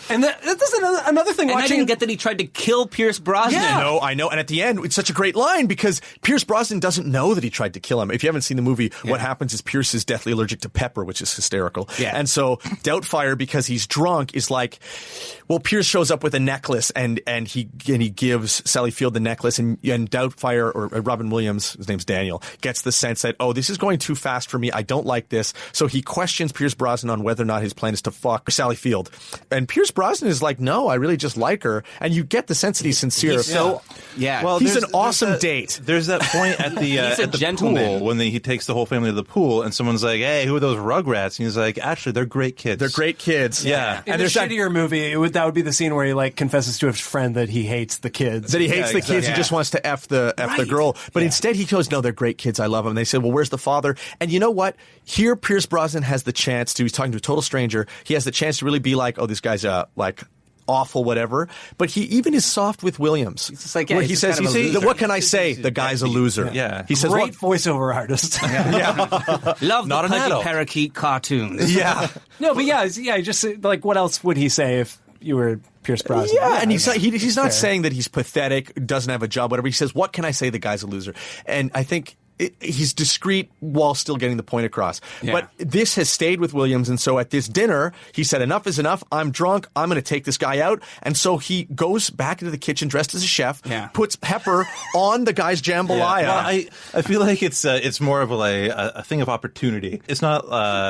And that's another thing. And I didn't get that he tried to kill Pierce Brosnan. Yeah. No, I know. And at the end, it's such a great line because Pierce Brosnan doesn't know that he tried to kill him. If you haven't seen the movie, what happens is Pierce is deathly allergic to pepper, which is hysterical. Yeah. And so DOUBTFIRE, because he's drunk, is like, well, Pierce shows up with a necklace and he gives Sally Field the necklace, and DOUBTFIRE, or Robin Williams, his name's Daniel, gets the sense that, oh, this is going too fast for me. I don't like this. So he questions Pierce Brosnan on whether or not his plan is to fuck Sally Field. And Pierce Brosnan is like, no, I really just like her. And you get the sense that he's sincere. Well, he's an awesome date. There's that point at the pool when he takes the whole family to the pool, and someone's like, hey, who are those Rugrats? And he's like, actually, they're great kids. They're great kids. Yeah. In a shittier movie, that would be the scene where he, like, confesses to his friend that he hates the kids. That he hates the kids. He just wants to F the girl. But instead he goes, no, they're great kids. I love them. And they said, well, where's the father? And you know what? Here, Pierce Brosnan has the chance to, he's talking to a total stranger. He has the chance to really be like, oh, this guy's like, awful, whatever. But he even is soft with Williams. He's just like, where he says, what can I say? The guy's a loser. Yeah. He says, great voiceover artist. Love the Pudgy Parakeet cartoons. Yeah. No, but just like, what else would he say if you were Pierce Brosnan? Yeah, and he's not saying that he's pathetic, doesn't have a job, whatever. He says, what can I say? The guy's a loser. And I think he's discreet while still getting the point across. Yeah. But this has stayed with Williams, and so at this dinner, he said, enough is enough. I'm drunk. I'm going to take this guy out. And so he goes back into the kitchen dressed as a chef, puts pepper on the guy's jambalaya. Well, I feel like it's more of a thing of opportunity. It's not...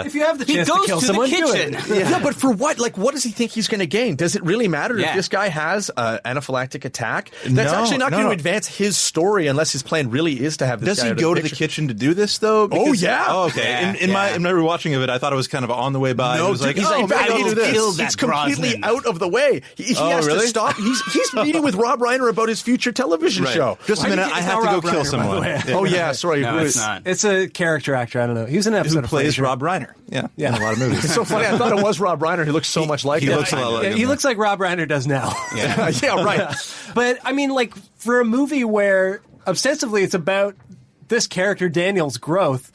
if you have the chance to kill someone, do it. Yeah, but for what? Like, what does he think he's going to gain? Does it really matter if this guy has an anaphylactic attack? That's actually not going to advance his story unless his plan really is to have this guy. Does he go to the kitchen to do this though? Because, okay. Yeah, in my rewatching of it, I thought it was kind of on the way by. No, he was like, he's like, I will kill that. It's completely out of the way. He has to stop. He's meeting with Rob Reiner about his future television show. Just a minute, I have to go kill someone. Oh yeah, sorry. No, it's not. It's a character actor. I don't know. He was in an episode who plays Rob Reiner. Yeah, in a lot of movies. It's so funny. I thought it was Rob Reiner. He looks so much like him. He looks a lot like him. He looks like Rob Reiner does now. Yeah, right. But I mean, like, for a movie where ostensibly it's about this character Daniel's growth,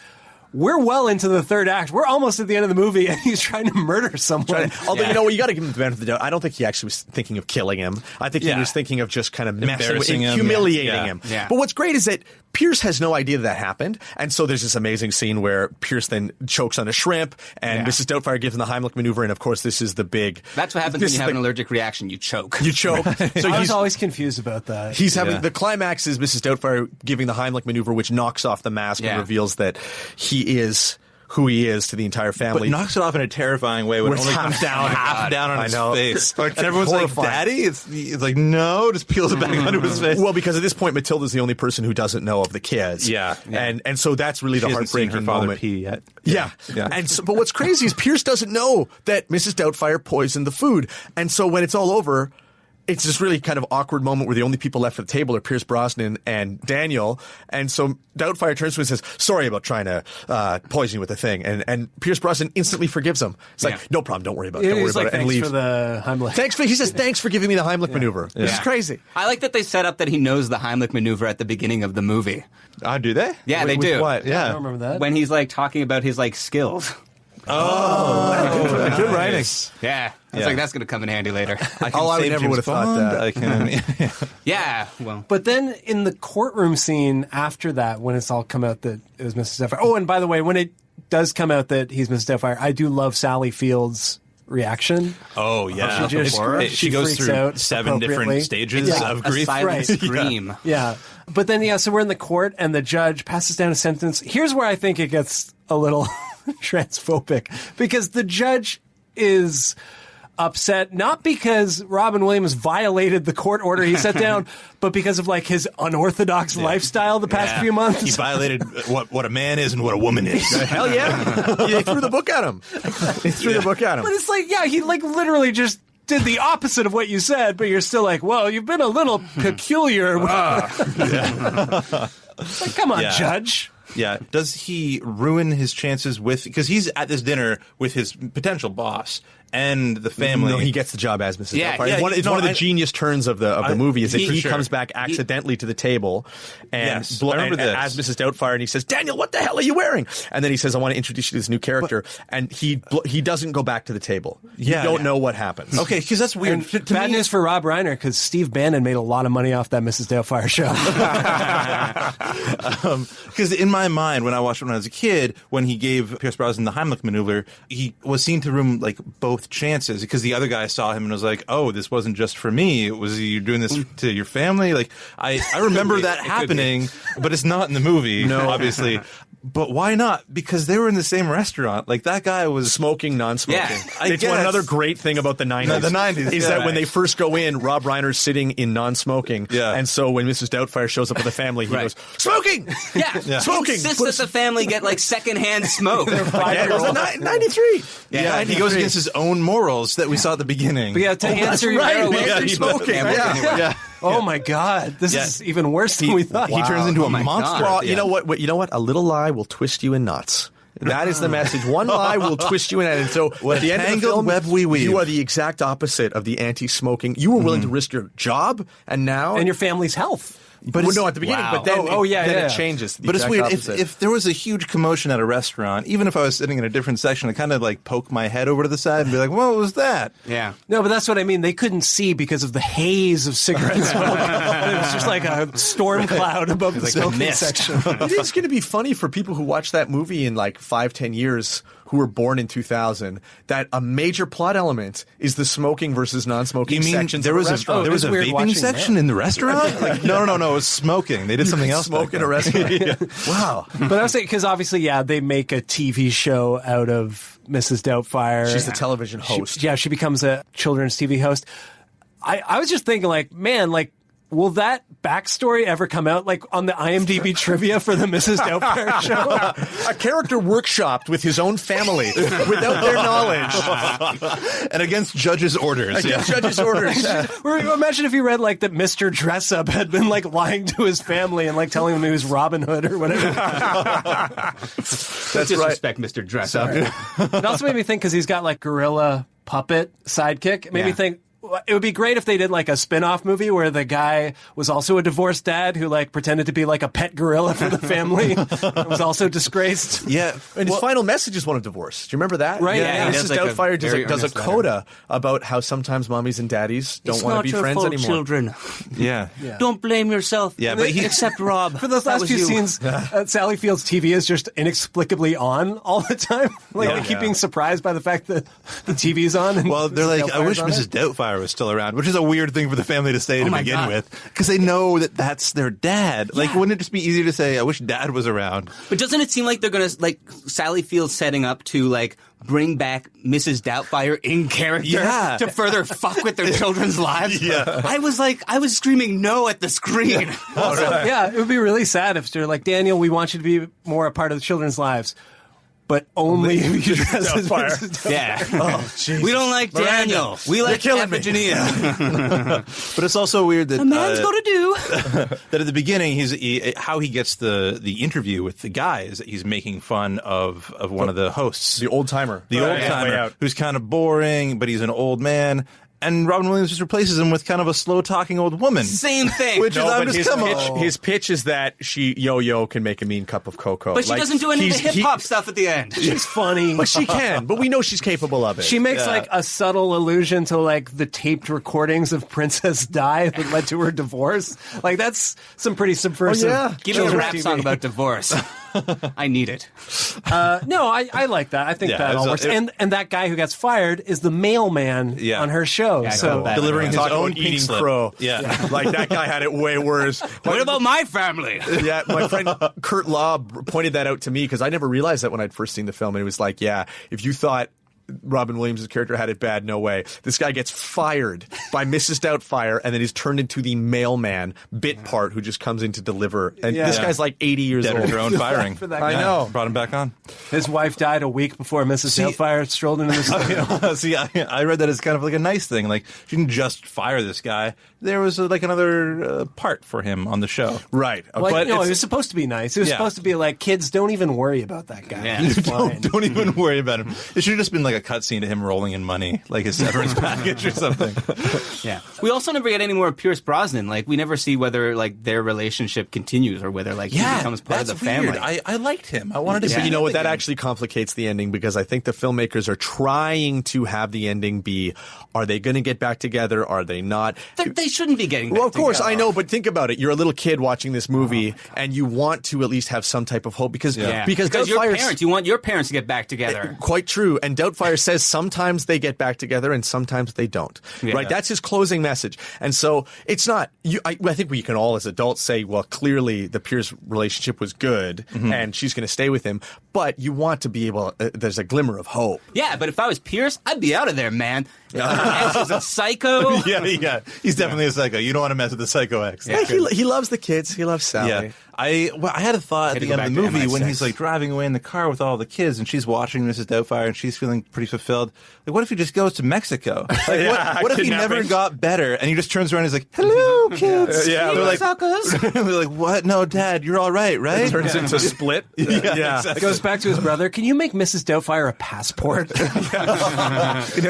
we're well into the third act. We're almost at the end of the movie, and he's trying to murder someone. Although, you know what, you got to give him the benefit of the doubt. I don't think he actually was thinking of killing him. I think he was thinking of just kind of messing with him, humiliating him. Yeah. But what's great is that Pierce has no idea that happened, and so there's this amazing scene where Pierce then chokes on a shrimp, and Mrs. Doubtfire gives him the Heimlich maneuver, and of course this is the big... That's what happens when you have an allergic reaction. You choke. You choke. So I was always confused about that. He's having... The climax is Mrs. Doubtfire giving the Heimlich maneuver, which knocks off the mask and reveals that he is... who he is to the entire family. But knocks it off in a terrifying way when it only comes down half down on his face. And everyone's horrifying. Like, Daddy? It's like, no, just peels it back onto his face. Well, because at this point, Matilda's the only person who doesn't know of the kids. Yeah. And so that's really the heartbreaking moment. Pee yet. Yeah. And so, but what's crazy is Pierce doesn't know that Mrs. Doubtfire poisoned the food. And so when it's all over... it's this really kind of awkward moment where the only people left at the table are Pierce Brosnan and Daniel. And so Doubtfire turns to him and says, sorry about trying to poison you with the thing. And Pierce Brosnan instantly forgives him. It's like, no problem, don't worry about it. Don't worry about it. And leaves. For the Heimlich. He says, thanks for giving me the Heimlich maneuver. This is crazy. I like that they set up that he knows the Heimlich maneuver at the beginning of the movie. Do they? Yeah, they do. What? Yeah. I don't remember that. When he's like talking about his like skills. Good writing. Yeah. I was like, that's going to come in handy later. I never would have thought that. Yeah, well. But then in the courtroom scene after that, when it's all come out that it was Mrs. Doubtfire. Oh, and by the way, when it does come out that he's Mrs. Doubtfire, I do love Sally Field's reaction. Oh, yeah. She goes freaks through out 7 different stages of grief. A silent scream. Yeah. But then, so we're in the court and the judge passes down a sentence. Here's where I think it gets a little transphobic, because the judge is upset, not because Robin Williams violated the court order he set down, but because of like his unorthodox lifestyle the past few months. He violated what a man is and what a woman is. Hell yeah. They threw the book at him. But it's like, he like literally just did the opposite of what you said, but you're still like, well, you've been a little peculiar. Like, come on, judge. Yeah. Does he ruin his chances because he's at this dinner with his potential boss and the family? No, he gets the job as Mrs. Doubtfire. Yeah, it's one of the genius turns of the movie is that he comes back accidentally to the table and as Mrs. Doubtfire, and he says, Daniel, what the hell are you wearing? And then he says, I want to introduce you to this new character. And he doesn't go back to the table. You don't know what happens. Okay, because that's weird. Bad news for Rob Reiner, because Steve Bannon made a lot of money off that Mrs. Doubtfire show. Because in my mind, when I watched it when I was a kid, when he gave Pierce Brosnan the Heimlich maneuver, he was seen to ruin like both chances, because the other guy saw him and was like, oh, this wasn't just for me. It was you doing this to your family. Like I remember that happening, but it's not in the movie, obviously. But why not? Because they were in the same restaurant. Like, that guy was smoking, non-smoking. Yeah, it's another great thing about the 90s. No, the 90s is that when they first go in, Rob Reiner's sitting in non-smoking. Yeah. And so when Mrs. Doubtfire shows up with the family, he goes, smoking! Yeah. Smoking! He insists that the family get, like, secondhand smoke. 93! Yeah, he goes against his own morals that we saw at the beginning. But to answer your smoking. Yeah. Oh my God! This is even worse than we thought. He turns into a monster. Well, you know what? You know what? A little lie will twist you in knots. That is the message. One lie will twist you in. And so at the end of the film, web we weave. You are the exact opposite of the anti-smoking. You were willing to risk your job, and your family's health. But at the beginning. Wow. But then, it changes. But it's weird. If there was a huge commotion at a restaurant, even if I was sitting in a different section, I kind of like poke my head over to the side and be like, "What was that?" Yeah. No, but that's what I mean. They couldn't see because of the haze of cigarette smoke. It was just like a storm cloud above the smoking section. It is going to be funny for people who watch that movie in like 5-10 years, who were born in 2000, that a major plot element is the smoking versus non-smoking sections. There was a vaping section in the restaurant? Like, no. It was smoking. They did something else. Smoke in a restaurant. Wow. But I was saying, because obviously, they make a TV show out of Mrs. Doubtfire. She's the television host. She becomes a children's TV host. I was just thinking, like, man, like, will that backstory ever come out, like, on the IMDb trivia for the Mrs. Doubtfire show? A character workshopped with his own family without their knowledge. And against judges' orders. Judges' orders. Imagine if you read, like, that Mr. Dress-Up had been, like, lying to his family and, like, telling them he was Robin Hood or whatever. That's disrespect, Mr. Dress-Up. It also made me think, because he's got, like, gorilla puppet sidekick. It made me think, it would be great if they did like a spin-off movie where the guy was also a divorced dad who like pretended to be like a pet gorilla for the family and was also disgraced. Yeah. And his final message is one of divorce. Do you remember that? Right. Yeah. Mrs. Doubtfire does a coda about how sometimes mommies and daddies don't want to be friends anymore. Children. Yeah. Don't blame yourself. Yeah, but except Rob. For those last few scenes, Sally Field's TV is just inexplicably on all the time. Like they keep being surprised by the fact that the TV's on. And well, they're like, I wish Mrs. Doubtfire was still around, which is a weird thing for the family to say to begin with, because they know that that's their dad. Like, wouldn't it just be easier to say, I wish Dad was around? But doesn't it seem like they're going to, like, Sally Field's setting up to, like, bring back Mrs. Doubtfire in character to further fuck with their children's lives? Yeah. I was screaming no at the screen. Also, it would be really sad if they're like, Daniel, we want you to be more a part of the children's lives. but only if you dress as Doubtfire. Mrs. Doubtfire. Yeah. Oh, jeez. We don't like Daniel. We like Iphigenia. But it's also weird that A man's got to do. that at the beginning how he gets the interview with the guy is that he's making fun of one of the hosts, The old timer. who's kind of boring, but he's an old man. And Robin Williams just replaces him with kind of a slow-talking old woman. Same thing. Which No, is, but just, come on. his pitch is that Yo-Yo can make a mean cup of cocoa. But she doesn't do any of the hip-hop stuff at the end. She's funny. But she can. But we know she's capable of it. She makes like a subtle allusion to like the taped recordings of Princess Di that led to her divorce. Like that's some pretty subversive. Oh, yeah. Give me a children's rap TV. song about divorce. I need it. No, I like that. I think that all works. And that guy who gets fired is the mailman on her show. Yeah, so delivering his Talk own about pink eating slip. crow. Yeah. Like that guy had it way worse. What about my family? Yeah, my friend Kurt Laub pointed that out to me because I never realized that when I'd first seen the film. And he was like, yeah, if you thought Robin Williams' character had it bad, no way. This guy gets fired by Mrs. Doubtfire, and then he's turned into the mailman bit part who just comes in to deliver. And this guy's like 80 years Dead old. with her own firing. For that I guy. know. Brought him back on. His wife died a week before Mrs. Doubtfire strolled into the studio. See, I read that as kind of like a nice thing. Like, she didn't just fire this guy. There was like another part for him on the show. Right. Like, But no, it's- it was supposed to be nice. It was supposed to be like, kids, don't even worry about that guy. Yeah. He's fine. Don't even worry about him. It should have just been like a cutscene to him rolling in money, like his severance package or something. Yeah. We also never get any more of Pierce Brosnan. Like, we never see whether like their relationship continues or whether like he becomes part of the family. I liked him. I wanted to see But you know him what? That again. actually complicates the ending because I think the filmmakers are trying to have the ending be, are they going to get back together? Are they not? They shouldn't be getting back Well, of course, together. I know, but think about it. You're a little kid watching this movie, and you want to at least have some type of hope because Because you're Doubtfire's- parents. You want your parents to get back together. Quite true. And Doubtfire says sometimes they get back together and sometimes they don't. Yeah. Right? That's his closing message. And so it's not. I think we can all, as adults, say, well, clearly the Pierce relationship was good, and she's going to stay with him. But you want to be able. There's a glimmer of hope. Yeah, but if I was Pierce, I'd be out of there, man. Ex is a psycho. yeah. He's definitely a psycho. You don't want to mess with the psycho ex. Yeah, he loves the kids. He loves Sally. Yeah. I had a thought at to the go end of back the to movie when MI6. he's like driving away in the car with all the kids and she's watching Mrs. Doubtfire and she's feeling pretty fulfilled. Like, what if he just goes to Mexico? Like, what if he never got better and he just turns around and he's like, hello, kids. Yeah, they're like, suckers. they're like, what? No, Dad, you're all right, right? Turns into Split. Yeah. It goes back to his brother. Can you make Mrs. Doubtfire a passport?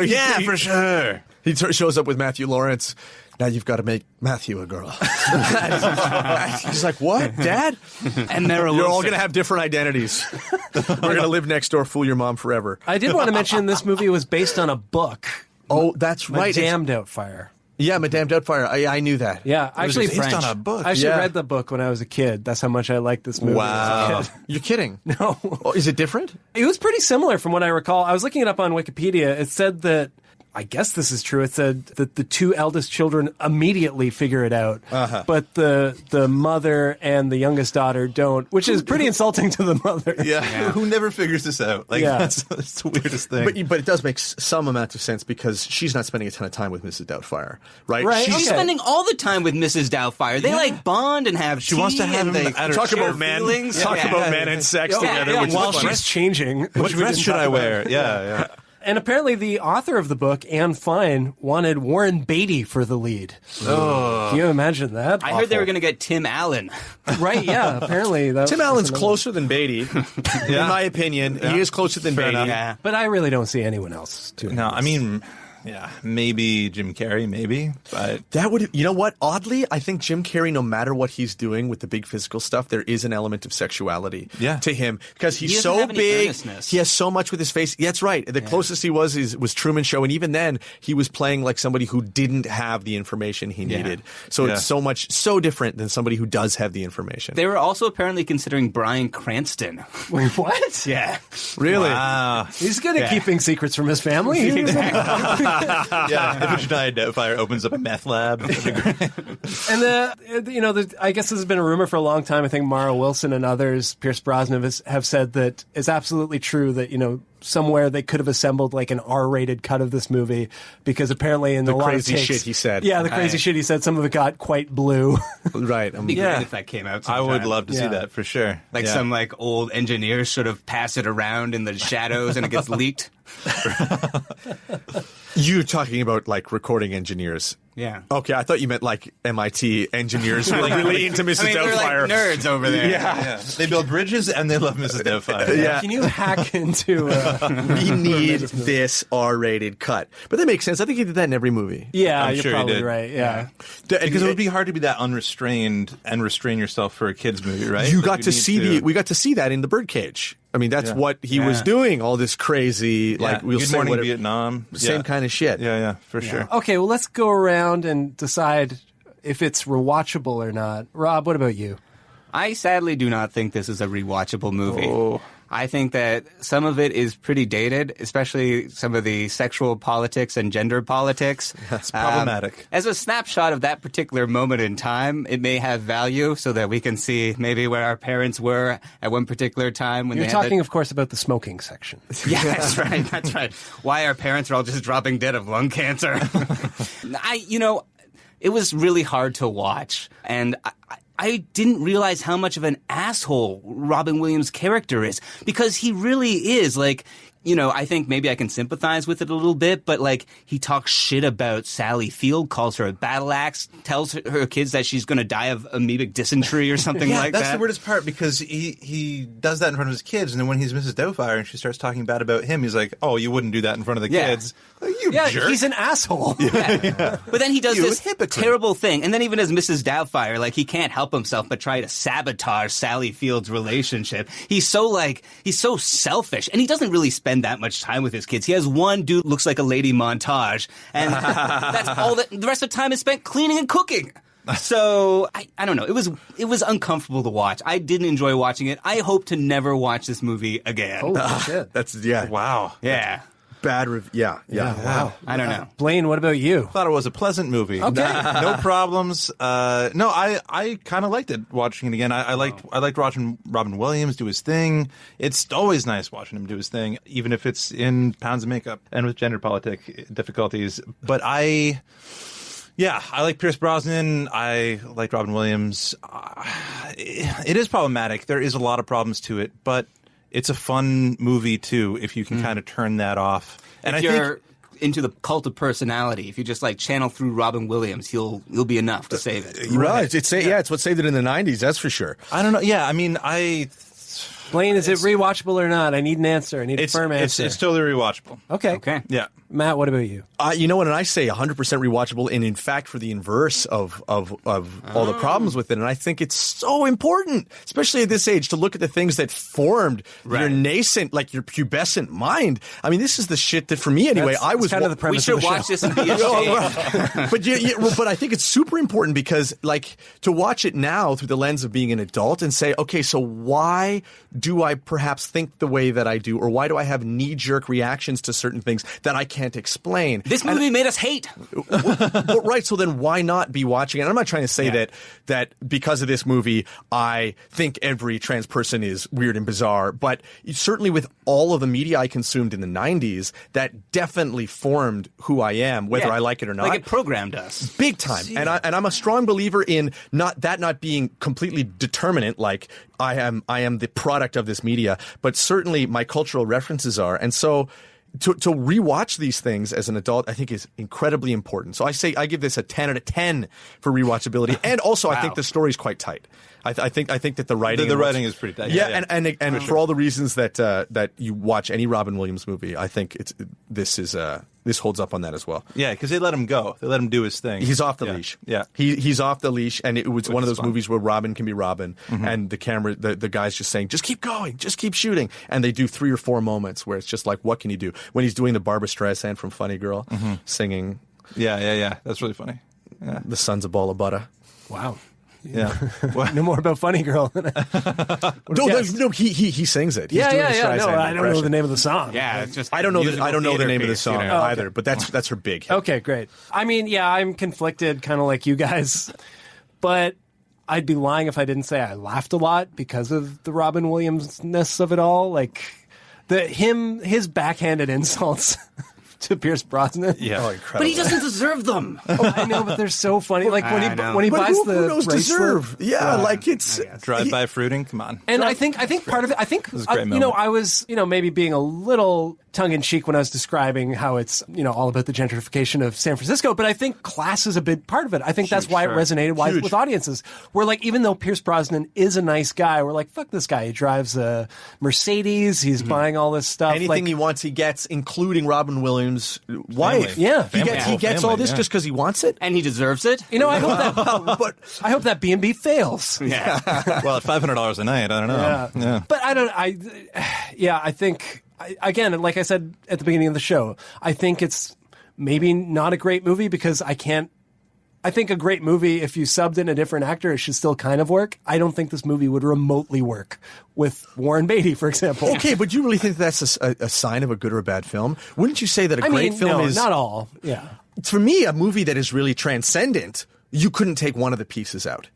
Yeah, for sure. He shows up with Matthew Lawrence. Now you've got to make Matthew a girl. He's like, what, Dad? And Meryl You're all Wilson. going to have different identities. We're going to live next door, fool your mom forever. I did want to mention this movie was based on a book. Oh, that's right. Madame Doubtfire. Yeah, Madame Doubtfire. I knew that. Yeah, I actually based on a book. I actually Yeah. read the book when I was a kid. That's how much I liked this movie. Wow. As a kid. You're kidding. No. Oh, is it different? It was pretty similar from what I recall. I was looking it up on Wikipedia. It said that, I guess this is true, it said that the two eldest children immediately figure it out, but the mother and the youngest daughter don't, which is pretty insulting to the mother. Yeah. Who never figures this out? Like, Yeah. that's the weirdest thing. But it does make some amount of sense because she's not spending a ton of time with Mrs. Doubtfire, right? Right. She's Okay. spending all the time with Mrs. Doubtfire. They like bond and have She wants to have and him they at her Talk share about men. feelings. Talk Yeah. about men and sex together. yeah. Which While is funny. she's changing. What which we dress didn't should talk I about. wear? Yeah. And apparently the author of the book, Anne Fine, wanted Warren Beatty for the lead. Oh. Can you imagine that? I heard they were going to get Tim Allen. Right, yeah, apparently. Tim Allen's closer than Beatty, in my opinion. He is closer than Beatty. enough. Yeah. But I really don't see anyone else doing No, this. I mean, yeah, maybe Jim Carrey, maybe, but That would, you know what? Oddly, I think Jim Carrey, no matter what he's doing with the big physical stuff, there is an element of sexuality to him because he's He doesn't so have any big. earnestness. He has so much with his face. That's right. The closest he was Truman Show, and even then, he was playing like somebody who didn't have the information he needed. So it's so different than somebody who does have the information. They were also apparently considering Bryan Cranston. Wait, what? Yeah. Really? wow. He's good at keeping secrets from his family. Yeah, if a Doubtfire opens up a meth lab. And I guess this has been a rumor for a long time. I think Mara Wilson and others, Pierce Brosnan, have said that it's absolutely true that somewhere they could have assembled like an R-rated cut of this movie, because apparently in The a lot of crazy takes, shit he said. Yeah, the crazy shit he said. Some of it got quite blue. Right. It'd be great if that came out I sometime. would love to see Yeah. that for sure. Like some like old engineers sort of pass it around in the shadows and it gets leaked. You talking about like recording engineers? Yeah. Okay, I thought you meant like MIT engineers who are really into Mrs. They're like Doubtfire. nerds over there. Yeah. They build bridges and they love Mrs. Doubtfire. Yeah. Can you hack into? We need this R-rated cut, but that makes sense. I think he did that in every movie. Yeah, I'm you're sure he probably did. right. Yeah. Because it would be hard to be that unrestrained and restrain yourself for a kids movie, right? You Like, got to need see we got to see that in the Birdcage. I mean, that's Yeah. what he was doing. All this crazy, like we'll Good say Morning whatever, Vietnam. same kind of shit. Yeah, for sure. Okay, well, let's go around and decide if it's rewatchable or not. Rob, what about you? I sadly do not think this is a rewatchable movie. Oh. I think that some of it is pretty dated, especially some of the sexual politics and gender politics. That's problematic. As a snapshot of that particular moment in time, it may have value so that we can see maybe where our parents were at one particular time when You're they had talking, of course, about the smoking section. Yeah, that's right. That's right. Why our parents are all just dropping dead of lung cancer. It was really hard to watch, and I didn't realize how much of an asshole Robin Williams' character is, because he really is like, I think maybe I can sympathize with it a little bit, but like he talks shit about Sally Field, calls her a battle axe, tells her kids that she's going to die of amoebic dysentery or something like that. That's the weirdest part, because he does that in front of his kids, and then when he's Mrs. Doubtfire and she starts talking bad about him, he's like, "Oh, you wouldn't do that in front of the kids." Like, you jerk. He's an asshole. Yeah. But then he does this hypocrite. terrible thing. And then even as Mrs. Doubtfire, like, he can't help himself but try to sabotage Sally Field's relationship. He's so selfish. And he doesn't really spend that much time with his kids. He has one dude who looks like a lady montage. And that's all that the rest of the time is spent cleaning and cooking. So, I don't know. It was uncomfortable to watch. I didn't enjoy watching it. I hope to never watch this movie again. Holy shit. That's Wow. Yeah. bad review. Yeah. Wow. I don't know. Blaine, what about you? Thought it was a pleasant movie. Okay. No problems. No, I kind of liked it watching it again. I liked watching Robin Williams do his thing. It's always nice watching him do his thing, even if it's in pounds of makeup and with gender politic difficulties. But I like Pierce Brosnan. I like Robin Williams. It is problematic. There is a lot of problems to it, but it's a fun movie too if you can kind of turn that off. And if you're into the cult of personality, if you just like channel through Robin Williams, you'll be enough to save it. Right. It's what saved it in the 90s, that's for sure. I don't know. Yeah, I mean, Blaine, is it rewatchable or not? I need an answer. I need a firm answer. It's totally rewatchable. Okay. Yeah. Matt, what about you? You know what? And I say 100% rewatchable, and in fact, for the inverse of all the problems with it. And I think it's so important, especially at this age, to look at the things that formed your nascent, like your pubescent mind. I mean, this is the shit that, for me anyway, I was kind of the premise. We of should the watch show. this and be ashamed. But I think it's super important because, like, to watch it now through the lens of being an adult and say, okay, so why do I perhaps think the way that I do, or why do I have knee-jerk reactions to certain things that I can't explain? This movie made us hate. Right, so then why not be watching it? And I'm not trying to say that because of this movie, I think every trans person is weird and bizarre, but certainly with all of the media I consumed in the 90s, that definitely formed who I am, whether I like it or not. Like it programmed us. Big time. And I'm a strong believer in not being completely determinate, like I am the product of this media, but certainly my cultural references are. And so to rewatch these things as an adult, I think is incredibly important. So I give this a 10 out of 10 for rewatchability. And also I think the story's quite tight. I think that the writing the writing is pretty tight. Yeah. And for all the reasons that you watch any Robin Williams movie, I think this holds up on that as well. Yeah, because they let him go. They let him do his thing. He's off the leash. Yeah. He's off the leash, and it was one of those fun. movies where Robin can be Robin, and the camera, the guy's just saying, just keep going, just keep shooting. And they do 3 or 4 moments where it's just like, what can you do? When he's doing the Barbra Streisand from Funny Girl, singing. Yeah. That's really funny. Yeah. The sun's a ball of butter. Wow. Yeah. No more about Funny Girl. No, he sings it. He's doing the Streisand No, I don't know impression. the name of the song. Yeah, it's just I don't know the name of the piece, song either, but that's her big hit. Okay, great. I mean, yeah, I'm conflicted, kind of like you guys, but I'd be lying if I didn't say I laughed a lot because of the Robin Williams-ness of it all. Like, his backhanded insults to Pierce Brosnan. Yeah. Oh, incredible. But he doesn't deserve them. I know, but they're so funny. Like when he But buys who the knows bracelet. deserve? Yeah, like it's Drive-by fruiting. Come on. And I think part of it, I think, was a great you know, moment. I was, you know, maybe being a little tongue-in-cheek when I was describing how it's, you know, all about the gentrification of San Francisco, but I think class is a big part of it. I think that's why it resonated with audiences. Where, like, even though Pierce Brosnan is a nice guy, we're like, fuck this guy. He drives a Mercedes. He's buying all this stuff. anything he wants, he gets, including Robin Williams' wife. Yeah. He gets all this just because he wants it. And he deserves it. You know, I hope that B&B fails. Yeah. Well, at $500 a night, I don't know. Yeah. But I think, again, like I said at the beginning of the show, I think it's maybe not a great movie because I think a great movie, if you subbed in a different actor, it should still kind of work. I don't think this movie would remotely work with Warren Beatty, for example. Okay, but do you really think that's a sign of a good or a bad film? Wouldn't you say that a great film is... not all. Yeah. For me, a movie that is really transcendent, you couldn't take one of the pieces out.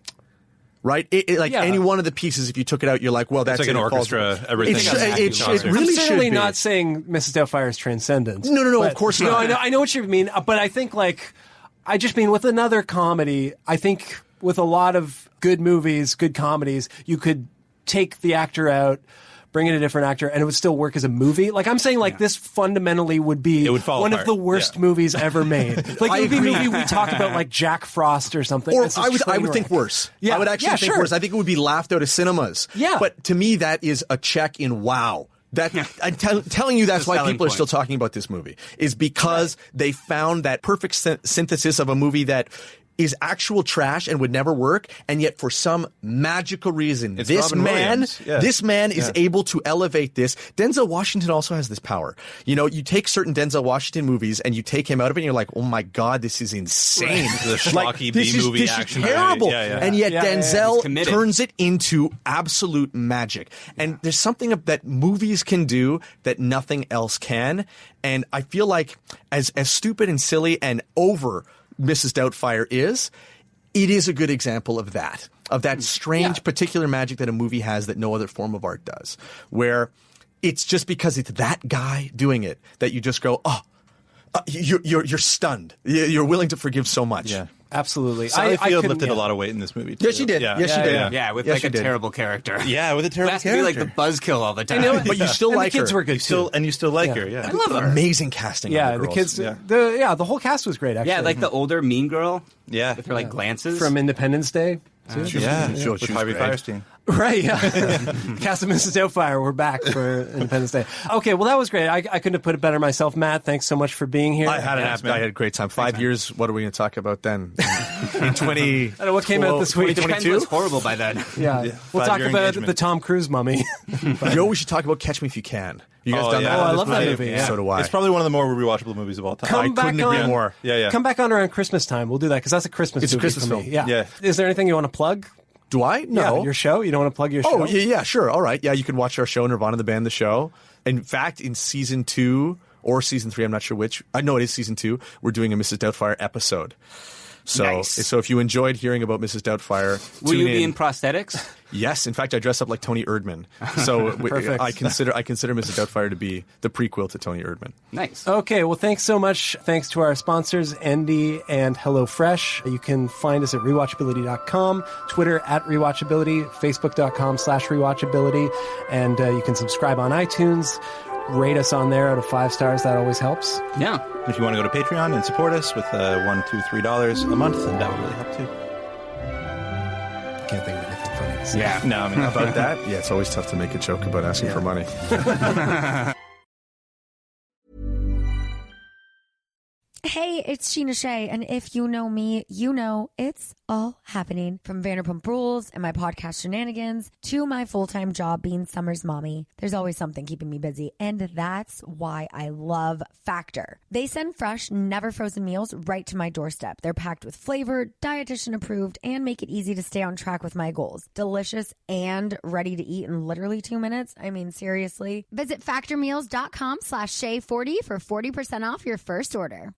Right? Any one of the pieces, if you took it out, you're like, well, that's like an orchestra, everything. It really I'm certainly should be. not saying Mrs. Doubtfire is transcendent. No, of course not. No, I know what you mean, but I think, like, I just mean with another comedy, I think with a lot of good movies, good comedies, you could take the actor out, bring in a different actor, and it would still work as a movie. Like, I'm saying, like, this fundamentally would be one of the worst movies ever made. Like, it would be a movie we talk about, like Jack Frost or something. Or I would think worse. Yeah. I would actually think worse. I think it would be laughed out of cinemas. Yeah. But to me, that is a check in wow. That I'm telling you, that's why people are still talking about this movie, is because they found that perfect synthesis of a movie that is actual trash and would never work, and yet for some magical reason, this man is able to elevate this. Denzel Washington also has this power. You know, you take certain Denzel Washington movies and you take him out of it, and you're like, oh my god, this is insane. The schlocky B-movie action. This is terrible. Yeah. And yet Denzel turns it into absolute magic. And there's something that movies can do that nothing else can. And I feel like as stupid and silly and over Mrs. Doubtfire is, it is a good example of that strange particular magic that a movie has that no other form of art does, where it's just because it's that guy doing it that you just go, you're stunned. You're willing to forgive so much. Yeah. Absolutely. Sally Field lifted a lot of weight in this movie, too. Yes, she did. Yes, she did. Yeah, with like a terrible character. Yeah, with a terrible character. It has to be like the buzzkill all the time. But you still like her. The kids were good, too. And you still like her, yeah. I love her. Amazing casting. Yeah, on the kids. The whole cast was great, actually. Yeah, like the older mean girl. Yeah. With her like glances. From Independence Day. With Harvey Fierstein. Right, yeah. Cast of Mrs. Doubtfire, we're back for Independence Day. Okay, well, that was great. I couldn't have put it better myself. Matt, thanks so much for being here. I had a great time. 5 years, what are we going to talk about then? In 20... I don't know what came out this week. It depends what's horrible by then. Yeah. We'll talk about the Tom Cruise mummy. You know, we should talk about Catch Me If You Can. You guys done that? Oh, I love that movie. So do I. It's probably one of the more rewatchable movies of all time. I couldn't agree more. Yeah. Come back on around Christmas time. We'll do that, because that's a Christmas movie Christmas for me. film. Yeah. Is there anything you want to plug? Do I? No. Yeah, your show? You don't want to plug your show? Oh, yeah, sure. All right. Yeah, you can watch our show, Nirvana, the band, the show. In fact, in season 2 or season 3, I'm not sure which. I know it is season 2. We're doing a Mrs. Doubtfire episode. So if you enjoyed hearing about Mrs. Doubtfire, will you be in prosthetics? Yes. In fact, I dress up like Tony Erdmann. So I consider Mrs. Doubtfire to be the prequel to Tony Erdmann. Nice. Okay. Well, thanks so much. Thanks to our sponsors, Endy and HelloFresh. You can find us at rewatchability.com, Twitter at rewatchability, facebook.com/rewatchability, and you can subscribe on iTunes. Rate us on there out of 5 stars. That always helps. Yeah. If you want to go to Patreon and support us with $1, $2, $3 a month, then that would really help too. Can't think of anything funny to say. Yeah. No, I mean, about that? Yeah, it's always tough to make a joke about asking for money. Hey, it's Sheena Shea, and if you know me, you know it's all happening. From Vanderpump Rules and my podcast Shenanigans to my full-time job being Summer's mommy, there's always something keeping me busy, and that's why I love Factor. They send fresh, never frozen meals right to my doorstep. They're packed with flavor, dietitian approved, and make it easy to stay on track with my goals. Delicious and ready to eat in literally 2 minutes. I mean, seriously. Visit factormeals.com/Shay40 for 40% off your first order.